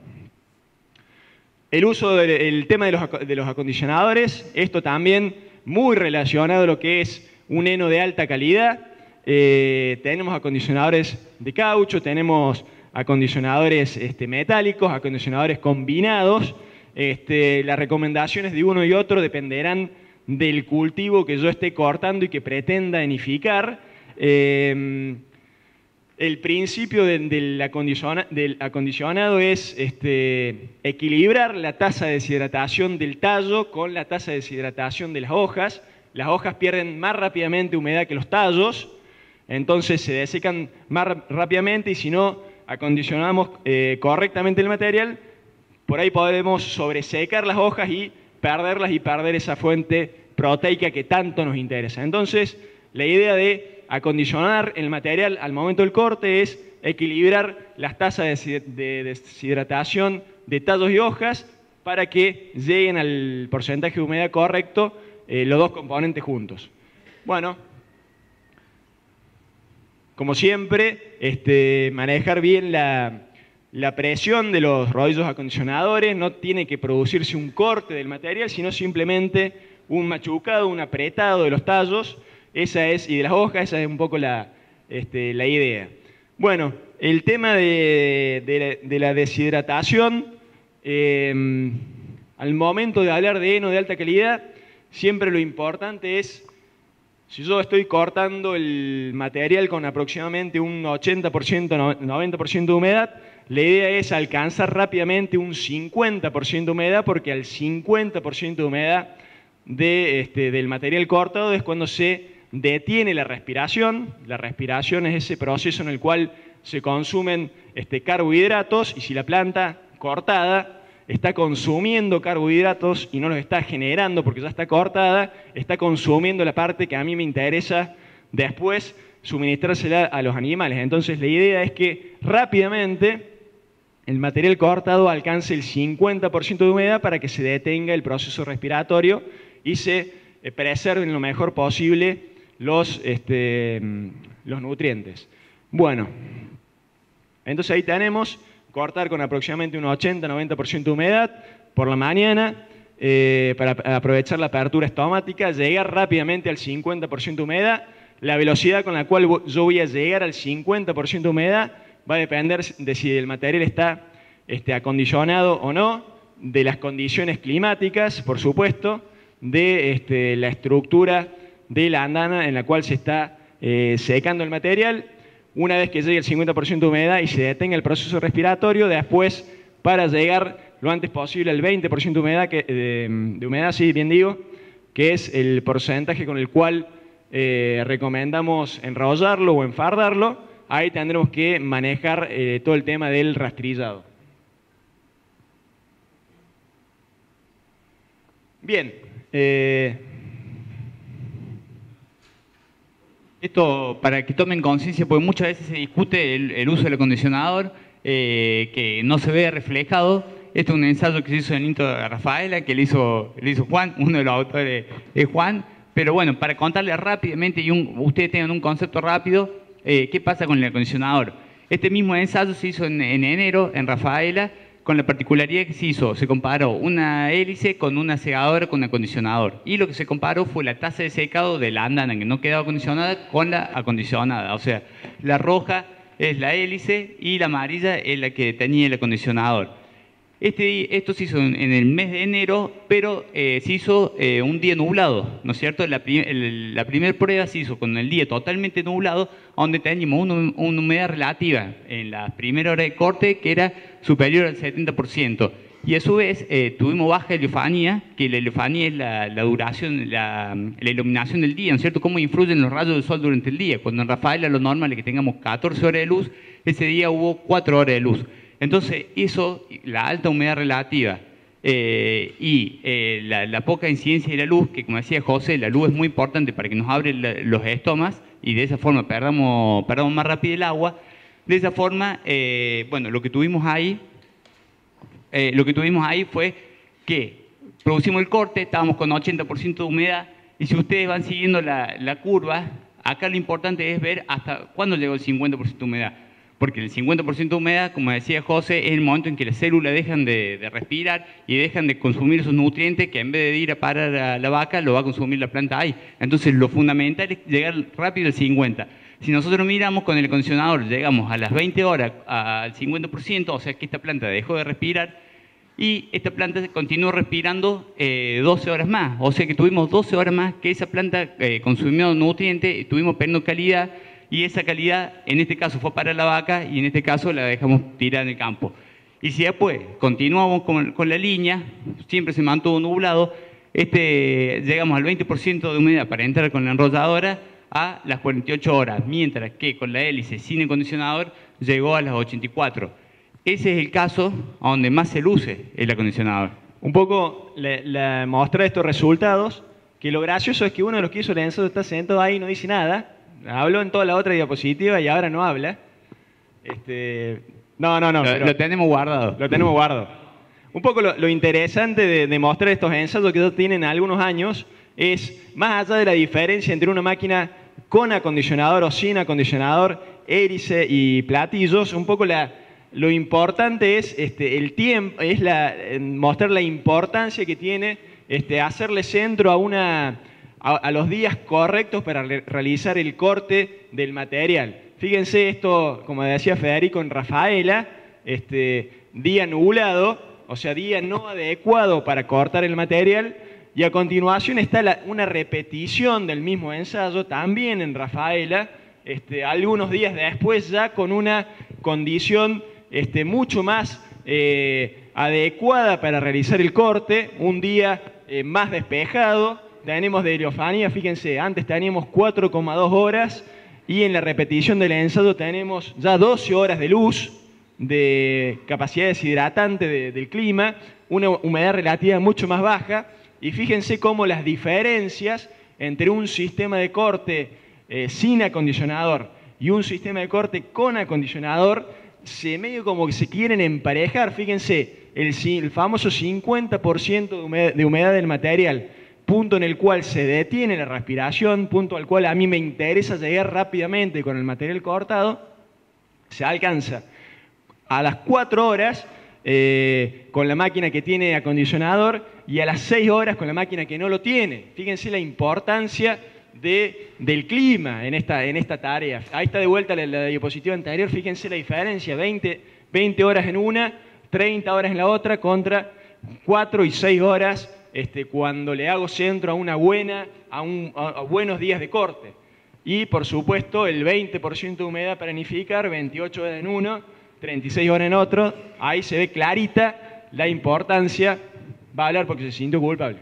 El uso del tema de los acondicionadores, esto también muy relacionado a lo que es un heno de alta calidad. Tenemos acondicionadores de caucho, tenemos acondicionadores metálicos, acondicionadores combinados. Las recomendaciones de uno y otro dependerán del cultivo que yo esté cortando y que pretenda enificar. El principio del acondicionado es equilibrar la tasa de deshidratación del tallo con la tasa de deshidratación de las hojas. Las hojas pierden más rápidamente humedad que los tallos, entonces se desecan más rápidamente, y si no acondicionamos correctamente el material, por ahí podemos sobresecar las hojas y perder esa fuente proteica que tanto nos interesa. Entonces, la idea de acondicionar el material al momento del corte es equilibrar las tasas de deshidratación de tallos y hojas para que lleguen al porcentaje de humedad correcto los dos componentes juntos. Bueno, como siempre, manejar bien la presión de los rodillos acondicionadores. No tiene que producirse un corte del material, sino simplemente un machucado, un apretado de los tallos. Y de las hojas, esa es un poco la idea. Bueno, el tema de la deshidratación, al momento de hablar de heno de alta calidad, siempre lo importante es, si yo estoy cortando el material con aproximadamente un 80%, 90% de humedad, la idea es alcanzar rápidamente un 50% de humedad, porque al 50% de humedad del material cortado es cuando se detiene la respiración. La respiración es ese proceso en el cual se consumen carbohidratos, y si la planta cortada está consumiendo carbohidratos y no los está generando porque ya está cortada, está consumiendo la parte que a mí me interesa después suministrársela a los animales. Entonces la idea es que rápidamente el material cortado alcance el 50% de humedad para que se detenga el proceso respiratorio y se preserven lo mejor posible los nutrientes. Bueno, entonces ahí tenemos cortar con aproximadamente un 80-90% de humedad por la mañana para aprovechar la apertura estomática, llegar rápidamente al 50% de humedad. La velocidad con la cual yo voy a llegar al 50% de humedad va a depender de si el material está acondicionado o no, de las condiciones climáticas, por supuesto, de la estructura de la andana en la cual se está secando el material. una vez que llegue el 50% de humedad y se detenga el proceso respiratorio, después para llegar lo antes posible al 20% de humedad, de humedad, sí, bien digo, que es el porcentaje con el cual recomendamos enrollarlo o enfardarlo. Ahí tendremos que manejar todo el tema del rastrillado. Bien. Esto para que tomen conciencia, porque muchas veces se discute el uso del acondicionador, que no se ve reflejado. Este es un ensayo que se hizo en el Instituto de Rafaela, que le hizo Juan, uno de los autores es Juan. Pero bueno, para contarles rápidamente y ustedes tengan un concepto rápido, ¿qué pasa con el acondicionador? Este mismo ensayo se hizo en enero en Rafaela, con la particularidad que se comparó una hélice con una segadora con un acondicionador. Y lo que se comparó fue la tasa de secado de la andana que no quedaba acondicionada con la acondicionada. O sea, la roja es la hélice y la amarilla es la que tenía el acondicionador. Esto se hizo en el mes de enero, pero se hizo un día nublado, ¿no es cierto? La primera prueba se hizo con el día totalmente nublado, donde teníamos una humedad relativa en la primera hora de corte que era superior al 70%. Y a su vez tuvimos baja heliofanía, que la heliofanía es la duración, la iluminación del día, ¿no es cierto? Cómo influyen los rayos del sol durante el día. Cuando en Rafaela lo normal es que tengamos 14 horas de luz, ese día hubo 4 horas de luz. Entonces, eso, la alta humedad relativa y la poca incidencia de la luz, que como decía José, la luz es muy importante para que nos abren los estomas y de esa forma perdamos más rápido el agua. De esa forma, bueno, lo que tuvimos ahí fue que producimos el corte, estábamos con 80% de humedad, y si ustedes van siguiendo la curva, acá lo importante es ver hasta cuándo llegó el 50% de humedad. Porque el 50% de humedad, como decía José, es el momento en que las células dejan de respirar y dejan de consumir esos nutrientes que en vez de ir a parar a la vaca, lo va a consumir la planta ahí. Entonces lo fundamental es llegar rápido al 50%. Si nosotros miramos con el acondicionador, llegamos a las 20 horas al 50%, o sea que esta planta dejó de respirar y esta planta continuó respirando 12 horas más. O sea que tuvimos 12 horas más que esa planta consumió nutrientes, estuvimos perdiendo calidad. Y esa calidad, en este caso, fue para la vaca y en este caso la dejamos tirada en el campo. Y si después continuamos con la línea, siempre se mantuvo nublado, llegamos al 20% de humedad para entrar con la enrolladora a las 48 horas, mientras que con la hélice sin acondicionador llegó a las 84. Ese es el caso donde más se luce el acondicionador. Un poco la muestra de estos resultados, que lo gracioso es que uno de los que hizo el ensayo está sentado ahí y no dice nada. Habló en toda la otra diapositiva y ahora no habla. No. Lo tenemos guardado. Lo tenemos guardado. Un poco lo interesante de mostrar estos ensayos que ya tienen algunos años es, más allá de la diferencia entre una máquina con acondicionador o sin acondicionador, hélice y platillos, un poco lo importante es el tiempo, es mostrar la importancia que tiene hacerle centro a los días correctos para realizar el corte del material. Fíjense esto, como decía Federico, en Rafaela, día nublado, o sea, día no adecuado para cortar el material, y a continuación está una repetición del mismo ensayo, también en Rafaela, algunos días después ya con una condición mucho más adecuada para realizar el corte, un día más despejado. Tenemos de heliofanía, fíjense, antes teníamos 4,2 horas y en la repetición del ensayo tenemos ya 12 horas de luz, de capacidad deshidratante del clima, una humedad relativa mucho más baja, y fíjense cómo las diferencias entre un sistema de corte sin acondicionador y un sistema de corte con acondicionador medio como que se quieren emparejar. Fíjense, el famoso 50% de humedad del material, punto en el cual se detiene la respiración, punto al cual a mí me interesa llegar rápidamente con el material cortado, se alcanza a las 4 horas con la máquina que tiene acondicionador y a las 6 horas con la máquina que no lo tiene. Fíjense la importancia del clima en esta tarea. Ahí está de vuelta la diapositiva anterior, fíjense la diferencia, 20 horas en una, 30 horas en la otra, contra 4 y 6 horas cuando le hago centro a buenos días de corte. y por supuesto el 20% de humedad para nidificar, 28 horas en uno, 36 horas en otro. Ahí se ve clarita la importancia. Va a hablar porque se sintió culpable.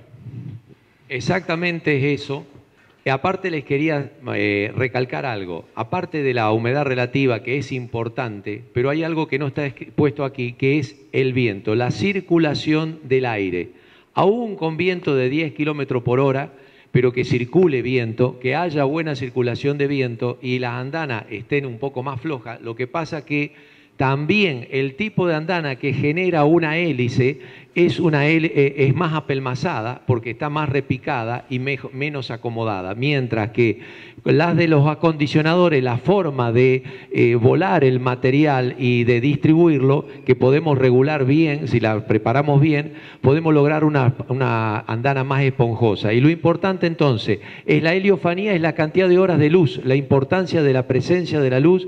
Exactamente es eso. Aparte les quería recalcar algo. Aparte de la humedad relativa, que es importante, pero hay algo que no está puesto aquí, que es el viento, la circulación del aire. Aún con viento de 10 kilómetros por hora, pero que circule viento, que haya buena circulación de viento y las andanas estén un poco más flojas, lo que pasa que también el tipo de andana que genera una hélice es más apelmazada porque está más repicada y menos acomodada, mientras que las de los acondicionadores, la forma de volar el material y de distribuirlo, que podemos regular bien, si la preparamos bien, podemos lograr una andana más esponjosa. Y lo importante entonces es la heliofanía, es la cantidad de horas de luz, la importancia de la presencia de la luz.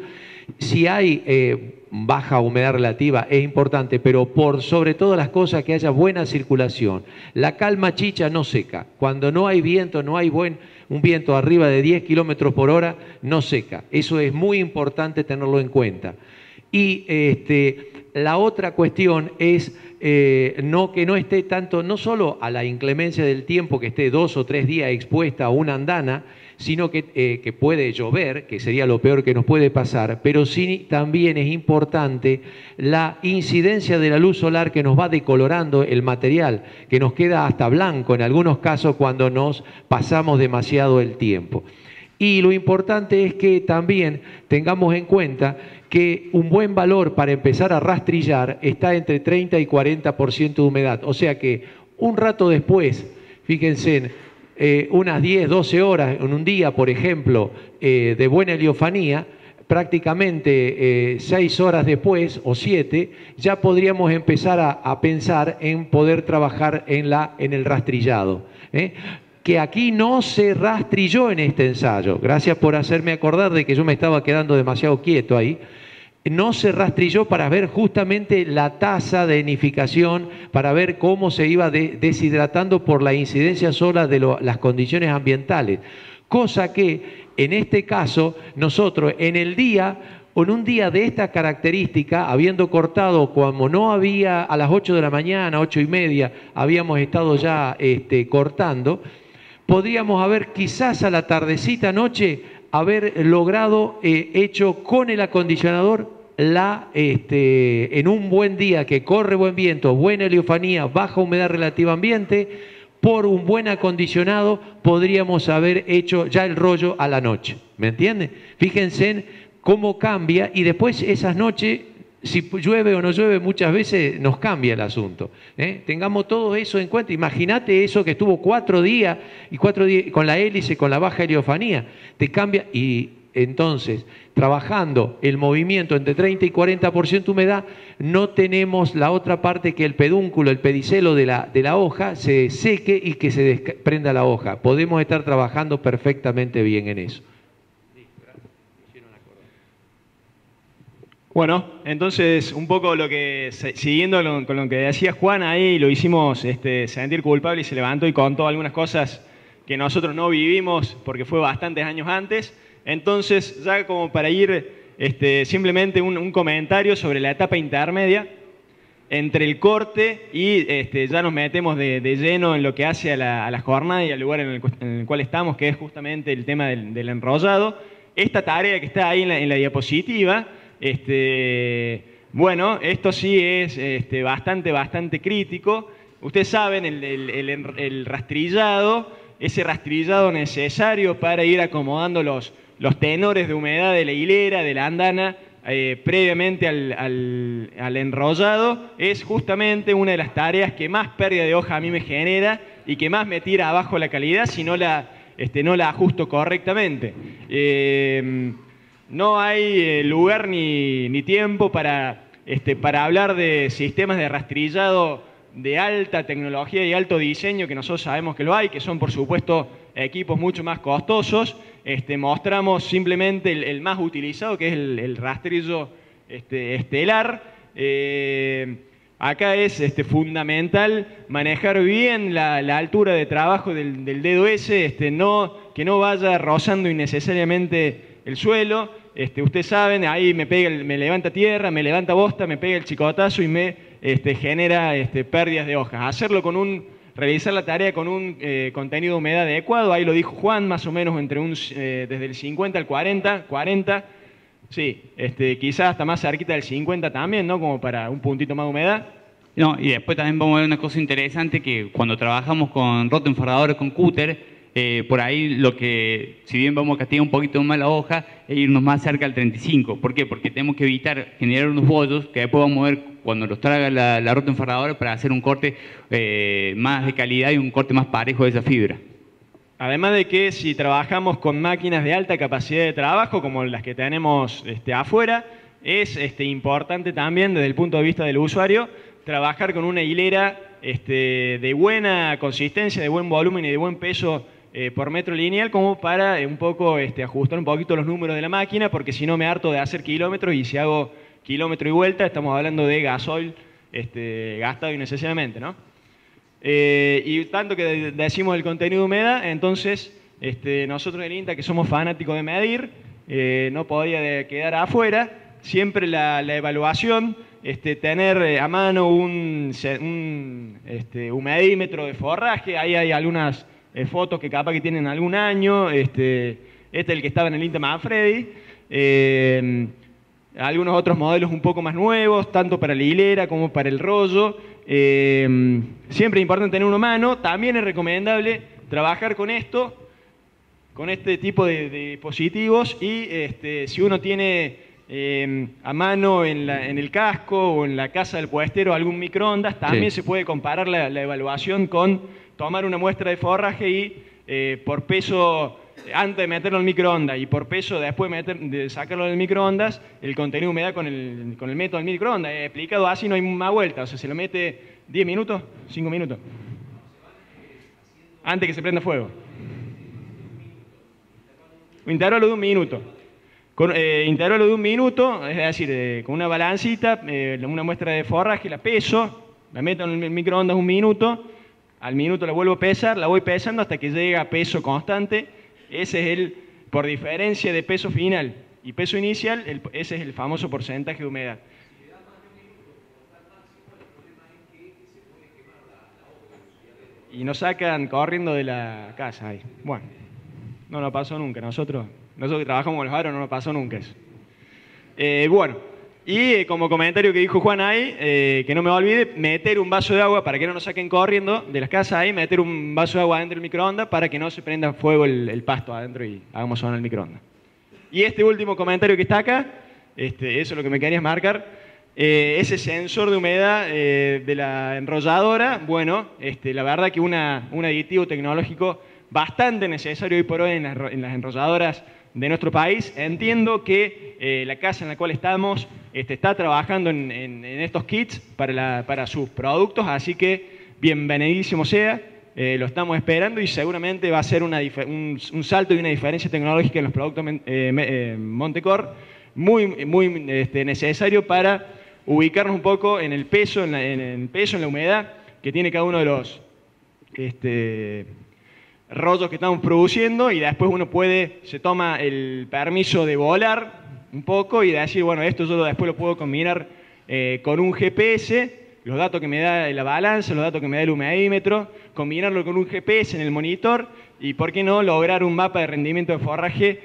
Si hay baja humedad relativa es importante, pero por sobre todas las cosas que haya buena circulación. La calma chicha no seca. Cuando no hay viento, no hay un viento arriba de 10 kilómetros por hora, no seca. Eso es muy importante tenerlo en cuenta. Y la otra cuestión es que no esté tanto, no solo a la inclemencia del tiempo, que esté 2 o 3 días expuesta a una andana, sino que puede llover, que sería lo peor que nos puede pasar, pero sí también es importante la incidencia de la luz solar que nos va decolorando el material, que nos queda hasta blanco en algunos casos cuando nos pasamos demasiado el tiempo. Y lo importante es que también tengamos en cuenta que un buen valor para empezar a rastrillar está entre 30 y 40% de humedad, o sea que un rato después, fíjense, unas 10, 12 horas en un día, por ejemplo, de buena heliofanía, prácticamente 6 horas después o 7, ya podríamos empezar a pensar en poder trabajar en el rastrillado. Que aquí no se rastrilló en este ensayo. Gracias por hacerme acordar de que yo me estaba quedando demasiado quieto ahí. No se rastrilló para ver justamente la tasa de nidificación, para ver cómo se iba deshidratando por la incidencia sola de las condiciones ambientales. Cosa que, en este caso, nosotros en un día de esta característica, habiendo cortado, como no había a las 8 de la mañana, 8:30, habíamos estado ya cortando, podríamos haber quizás a la tardecita noche haber logrado, hecho con el acondicionador, en un buen día que corre buen viento, buena heliofanía, baja humedad relativa ambiente, por un buen acondicionado podríamos haber hecho ya el rollo a la noche. ¿Me entienden? Fíjense en cómo cambia y después esas noches, si llueve o no llueve, muchas veces nos cambia el asunto. Tengamos todo eso en cuenta. Imagínate eso que estuvo 4 días y 4 días con la hélice, con la baja heliofanía. Te cambia y entonces, trabajando el movimiento entre 30 y 40% humedad, no tenemos la otra parte que el pedúnculo, el pedicelo de la hoja se seque y que se desprenda la hoja. Podemos estar trabajando perfectamente bien en eso. Bueno, entonces un poco siguiendo con lo que decía Juan, ahí lo hicimos sentir culpable y se levantó y contó algunas cosas que nosotros no vivimos porque fue bastantes años antes. Entonces, ya como para ir simplemente un comentario sobre la etapa intermedia entre el corte y ya nos metemos de lleno en lo que hace a la jornada y al lugar en el cual estamos, que es justamente el tema del enrollado. Esta tarea que está ahí en la diapositiva, bueno, esto sí es bastante crítico. Ustedes saben, el rastrillado, ese rastrillado necesario para ir acomodando los tenores de humedad de la hilera, de la andana, previamente al enrollado, es justamente una de las tareas que más pérdida de hoja a mí me genera y que más me tira abajo la calidad si no la ajusto correctamente. No hay lugar ni tiempo para hablar de sistemas de rastrillado de alta tecnología y alto diseño, que nosotros sabemos que lo hay, que son por supuesto equipos mucho más costosos. Mostramos simplemente el más utilizado, que es el rastrillo estelar. Acá es fundamental manejar bien la altura de trabajo del dedo ese, no que no vaya rozando innecesariamente el suelo. Ustedes saben, ahí me levanta tierra, me levanta bosta, me pega el chicotazo y me genera pérdidas de hojas. Realizar la tarea con un contenido de humedad adecuado, ahí lo dijo Juan, más o menos desde el 50 al 40, sí, quizás hasta más cerquita del 50 también, ¿no? Como para un puntito más de humedad. No, y después también vamos a ver una cosa interesante, que cuando trabajamos con rotoenfardadores con cúter, por ahí si bien vamos a castigar un poquito más la hoja, es irnos más cerca al 35. ¿Por qué? Porque tenemos que evitar generar unos bollos que después vamos a ver cuando los traga la rotoenfardadora para hacer un corte más de calidad y un corte más parejo de esa fibra. Además de que si trabajamos con máquinas de alta capacidad de trabajo, como las que tenemos afuera, es importante también desde el punto de vista del usuario trabajar con una hilera de buena consistencia, de buen volumen y de buen peso por metro lineal, como para un poco ajustar un poquito los números de la máquina, porque si no me harto de hacer kilómetros, y si hago kilómetro y vuelta estamos hablando de gasoil gastado innecesariamente, ¿no? Y tanto que decimos el contenido de humedad, entonces nosotros en INTA, que somos fanáticos de medir, no podía quedar afuera. Siempre la evaluación, tener a mano un humedímetro de forraje. Ahí hay algunas fotos que capaz que tienen algún año. Este es el que estaba en el INTA Manfredi. Algunos otros modelos un poco más nuevos, tanto para la hilera como para el rollo. Siempre es importante tener uno a mano. También es recomendable trabajar con este tipo de dispositivos, y si uno tiene a mano en el casco o en la casa del puestero algún microondas, también se puede comparar la evaluación con tomar una muestra de forraje y por peso antes de meterlo en el microondas y por peso después de sacarlo del microondas, el contenido de humedad con el método del microondas. Explicado así no hay más vuelta, o sea, se lo mete 10 minutos, 5 minutos, antes que se prenda fuego. Un intervalo de 1 minuto. Con intervalo de 1 minuto, es decir, con una balancita, una muestra de forraje, la peso, la meto en el microondas 1 minuto, al minuto la vuelvo a pesar, la voy pesando hasta que llega a peso constante. Ese es por diferencia de peso final y peso inicial, ese es el famoso porcentaje de humedad. Y nos sacan corriendo de la casa ahí. Bueno, no nos pasó nunca. Nosotros que trabajamos con los aros no nos pasó nunca eso. Bueno, y como comentario que dijo Juan ahí, que no me olvide, meter un vaso de agua para que no nos saquen corriendo de las casas ahí, meter un vaso de agua adentro del microondas para que no se prenda fuego el pasto adentro y hagamos sonar el microondas. Y este último comentario que está acá, eso es lo que me querías marcar. Ese sensor de humedad de la enrolladora, bueno, la verdad que un aditivo tecnológico bastante necesario hoy por hoy en las enrolladoras de nuestro país. Entiendo que la casa en la cual estamos está trabajando en estos kits para sus productos, así que bienvenidísimo sea, lo estamos esperando y seguramente va a ser un salto y una diferencia tecnológica en los productos Montecor muy necesario para ubicarnos un poco en el peso, en la humedad que tiene cada uno de los rollos que estamos produciendo, y después uno se toma el permiso de volar un poco y de decir, bueno, esto yo después lo puedo combinar con un GPS, los datos que me da la balanza, los datos que me da el humedímetro, combinarlo con un GPS en el monitor y, ¿por qué no?, lograr un mapa de rendimiento de forraje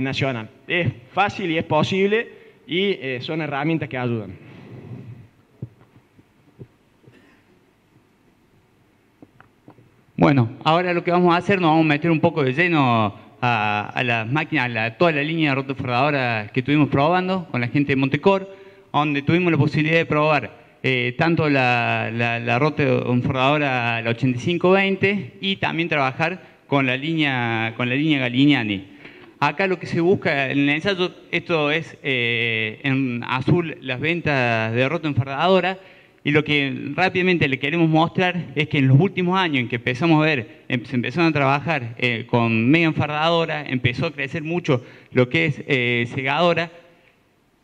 nacional. Es fácil y es posible, y son herramientas que ayudan. Bueno, ahora lo que vamos a hacer, nos vamos a meter un poco de lleno a las máquinas, toda la línea de rotoenfardadora que estuvimos probando con la gente de Montecor, donde tuvimos la posibilidad de probar tanto la rotoenfardadora, la 8520, y también trabajar con la línea Galignani. Acá lo que se busca en el ensayo, esto es en azul las ventas de rotoenfardadora. Y lo que rápidamente le queremos mostrar es que en los últimos años en que empezamos a ver, se empezaron a trabajar con mega enfardadora, empezó a crecer mucho lo que es segadora.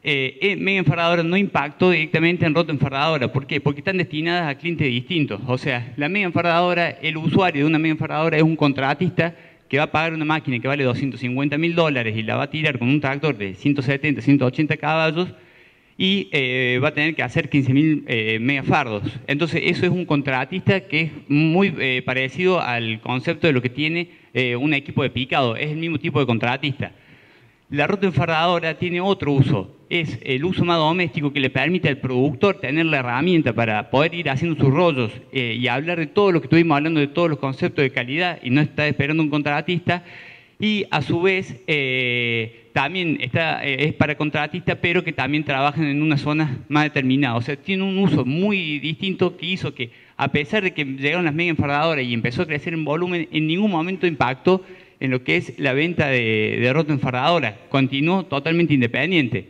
Mega enfardadora no impactó directamente en rotoenfardadora. ¿Por qué? Porque están destinadas a clientes distintos. O sea, la mega enfardadora, el usuario de una mega enfardadora es un contratista que va a pagar una máquina que vale $250.000 y la va a tirar con un tractor de 170, 180 caballos y va a tener que hacer 15.000 megafardos. Entonces eso es un contratista que es muy parecido al concepto de lo que tiene un equipo de picado, es el mismo tipo de contratista. La rotoenfardadora tiene otro uso, es el uso más doméstico que le permite al productor tener la herramienta para poder ir haciendo sus rollos y hablar de todo lo que estuvimos hablando, de todos los conceptos de calidad y no está esperando un contratista. Y a su vez también es para contratistas, pero que también trabajan en una zona más determinada. O sea, tiene un uso muy distinto que hizo que, a pesar de que llegaron las mega enfardadoras y empezó a crecer en volumen, en ningún momento impactó en lo que es la venta de rotoenfardadora. Continuó totalmente independiente.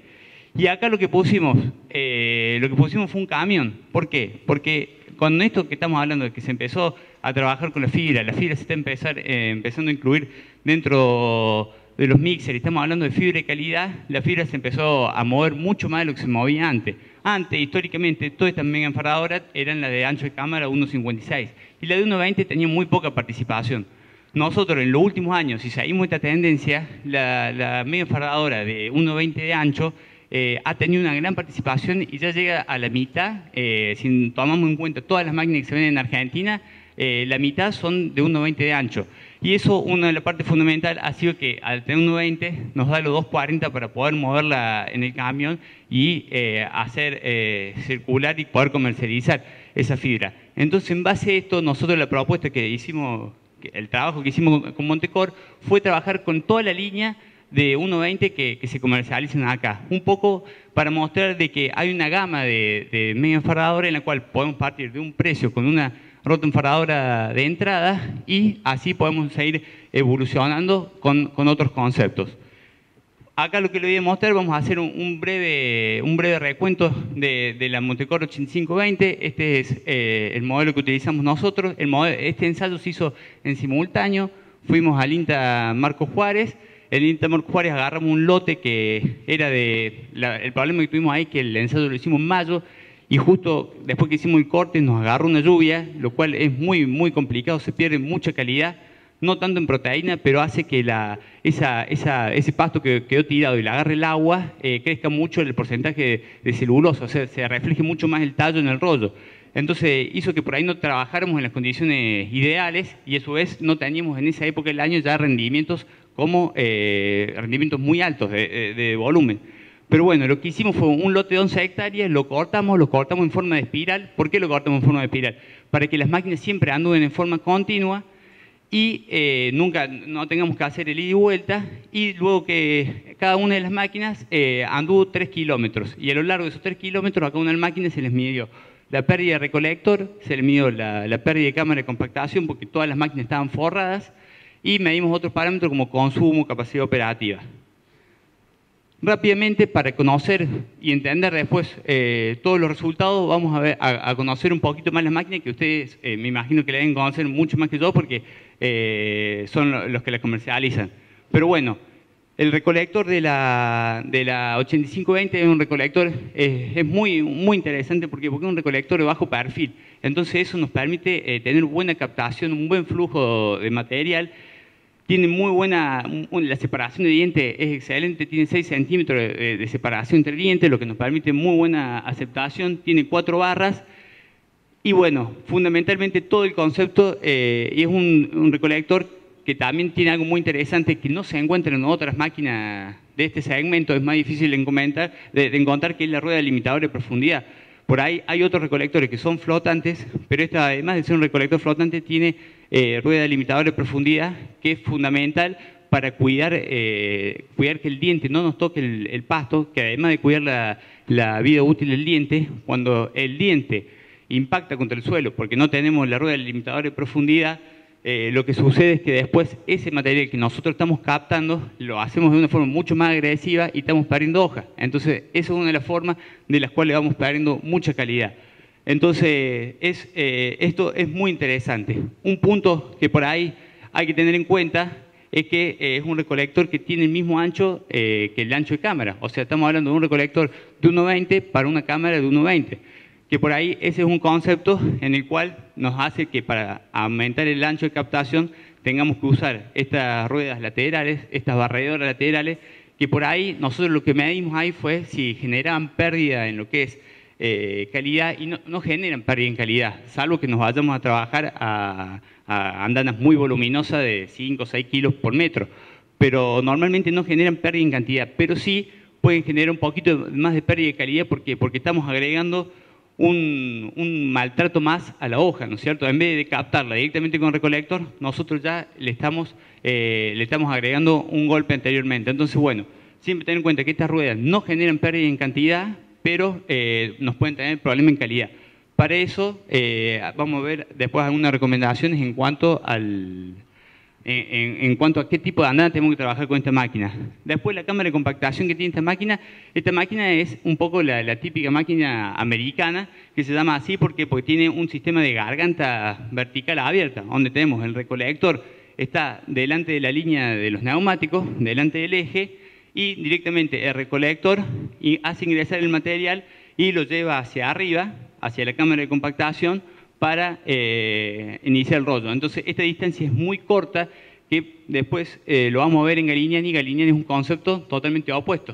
Y acá lo que pusimos fue un camión. ¿Por qué? Porque con esto que estamos hablando de que se empezó a trabajar con la fibra se está empezando a incluir dentro de los mixers, estamos hablando de fibra de calidad, la fibra se empezó a mover mucho más de lo que se movía antes. Antes, históricamente, todas estas mega enfardadoras eran las de ancho de cámara 1.56 y la de 1.20 tenía muy poca participación. Nosotros en los últimos años, si seguimos esta tendencia, la mega enfardadora de 1.20 de ancho ha tenido una gran participación y ya llega a la mitad, si tomamos en cuenta todas las máquinas que se venden en Argentina, la mitad son de 1.20 de ancho. Y eso, una de las partes fundamentales ha sido que al tener 1.20 nos da los 2.40 para poder moverla en el camión y hacer circular y poder comercializar esa fibra. Entonces, en base a esto, nosotros la propuesta que hicimos, el trabajo que hicimos con Montecor fue trabajar con toda la línea de 1.20 que se comercializan acá. Un poco para mostrar de que hay una gama de mega enfardadoras en la cual podemos partir de un precio con una rotoenfardadora de entrada y así podemos seguir evolucionando con otros conceptos. Acá lo que le voy a mostrar, vamos a hacer un breve recuento de la Montecor 8520. Este es el modelo que utilizamos nosotros. Este ensayo se hizo en simultáneo. Fuimos al INTA Marcos Juárez. En el INTA Marcos Juárez agarramos un lote que era el problema que tuvimos ahí, que el ensayo lo hicimos en mayo, y justo después que hicimos el corte nos agarró una lluvia, lo cual es muy, muy complicado, se pierde mucha calidad, no tanto en proteína, pero hace que ese pasto que quedó tirado y le agarre el agua, crezca mucho el porcentaje de celulosa, o sea, se refleje mucho más el tallo en el rollo. Entonces hizo que por ahí no trabajáramos en las condiciones ideales y a su vez no teníamos en esa época del año ya rendimientos rendimientos muy altos de volumen. Pero bueno, lo que hicimos fue un lote de 11 hectáreas, lo cortamos en forma de espiral. ¿Por qué lo cortamos en forma de espiral? Para que las máquinas siempre anden en forma continua y nunca no tengamos que hacer el ida y vuelta, y luego que cada una de las máquinas anduvo 3 kilómetros, y a lo largo de esos 3 kilómetros a cada una de las máquinas se les midió la pérdida de recolector, se les midió la pérdida de cámara de compactación porque todas las máquinas estaban forradas, y medimos otros parámetros como consumo, capacidad operativa. Rápidamente, para conocer y entender después todos los resultados, vamos a conocer un poquito más las máquinas, que ustedes me imagino que la deben conocer mucho más que yo porque son los que la comercializan. Pero bueno, el recolector de la 8520 es un recolector, es muy, muy interesante porque es un recolector de bajo perfil. Entonces eso nos permite tener buena captación, un buen flujo de material. Tiene muy buena, la separación de dientes es excelente, tiene 6 centímetros de separación entre dientes, lo que nos permite muy buena aceptación, tiene 4 barras y bueno, fundamentalmente todo el concepto es un recolector que también tiene algo muy interesante que no se encuentra en otras máquinas de este segmento, es más difícil de encontrar, que es la rueda limitadora de profundidad. Por ahí hay otros recolectores que son flotantes, pero esta, además de ser un recolector flotante, tiene rueda limitadora de profundidad, que es fundamental para cuidar que el diente no nos toque el pasto, que además de cuidar la vida útil del diente, cuando el diente impacta contra el suelo, porque no tenemos la rueda limitadora de profundidad, lo que sucede es que después ese material que nosotros estamos captando lo hacemos de una forma mucho más agresiva y estamos perdiendo hoja. Entonces, esa es una de las formas de las cuales vamos perdiendo mucha calidad. Entonces, esto es muy interesante. Un punto que por ahí hay que tener en cuenta es que es un recolector que tiene el mismo ancho que el ancho de cámara. O sea, estamos hablando de un recolector de 1.20 para una cámara de 1.20. Que por ahí ese es un concepto en el cual nos hace que para aumentar el ancho de captación tengamos que usar estas ruedas laterales, estas barredoras laterales, que por ahí nosotros lo que medimos ahí fue si generaban pérdida en lo que es calidad, y no generan pérdida en calidad, salvo que nos vayamos a trabajar a andanas muy voluminosas de 5 o 6 kilos por metro, pero normalmente no generan pérdida en cantidad, pero sí pueden generar un poquito más de pérdida de calidad porque estamos agregando un maltrato más a la hoja, ¿no es cierto? En vez de captarla directamente con el recolector, nosotros ya le estamos agregando un golpe anteriormente. Entonces, bueno, siempre tener en cuenta que estas ruedas no generan pérdida en cantidad, pero nos pueden tener problemas en calidad. Para eso, vamos a ver después algunas recomendaciones en cuanto a qué tipo de andana tenemos que trabajar con esta máquina. Después, la cámara de compactación que tiene esta máquina es un poco la típica máquina americana, que se llama así porque tiene un sistema de garganta vertical abierta, donde tenemos el recolector, está delante de la línea de los neumáticos, delante del eje, y directamente el recolector hace ingresar el material y lo lleva hacia arriba, hacia la cámara de compactación, para iniciar el rollo. Entonces, esta distancia es muy corta, que después lo vamos a ver en Galignani. Galignani es un concepto totalmente opuesto.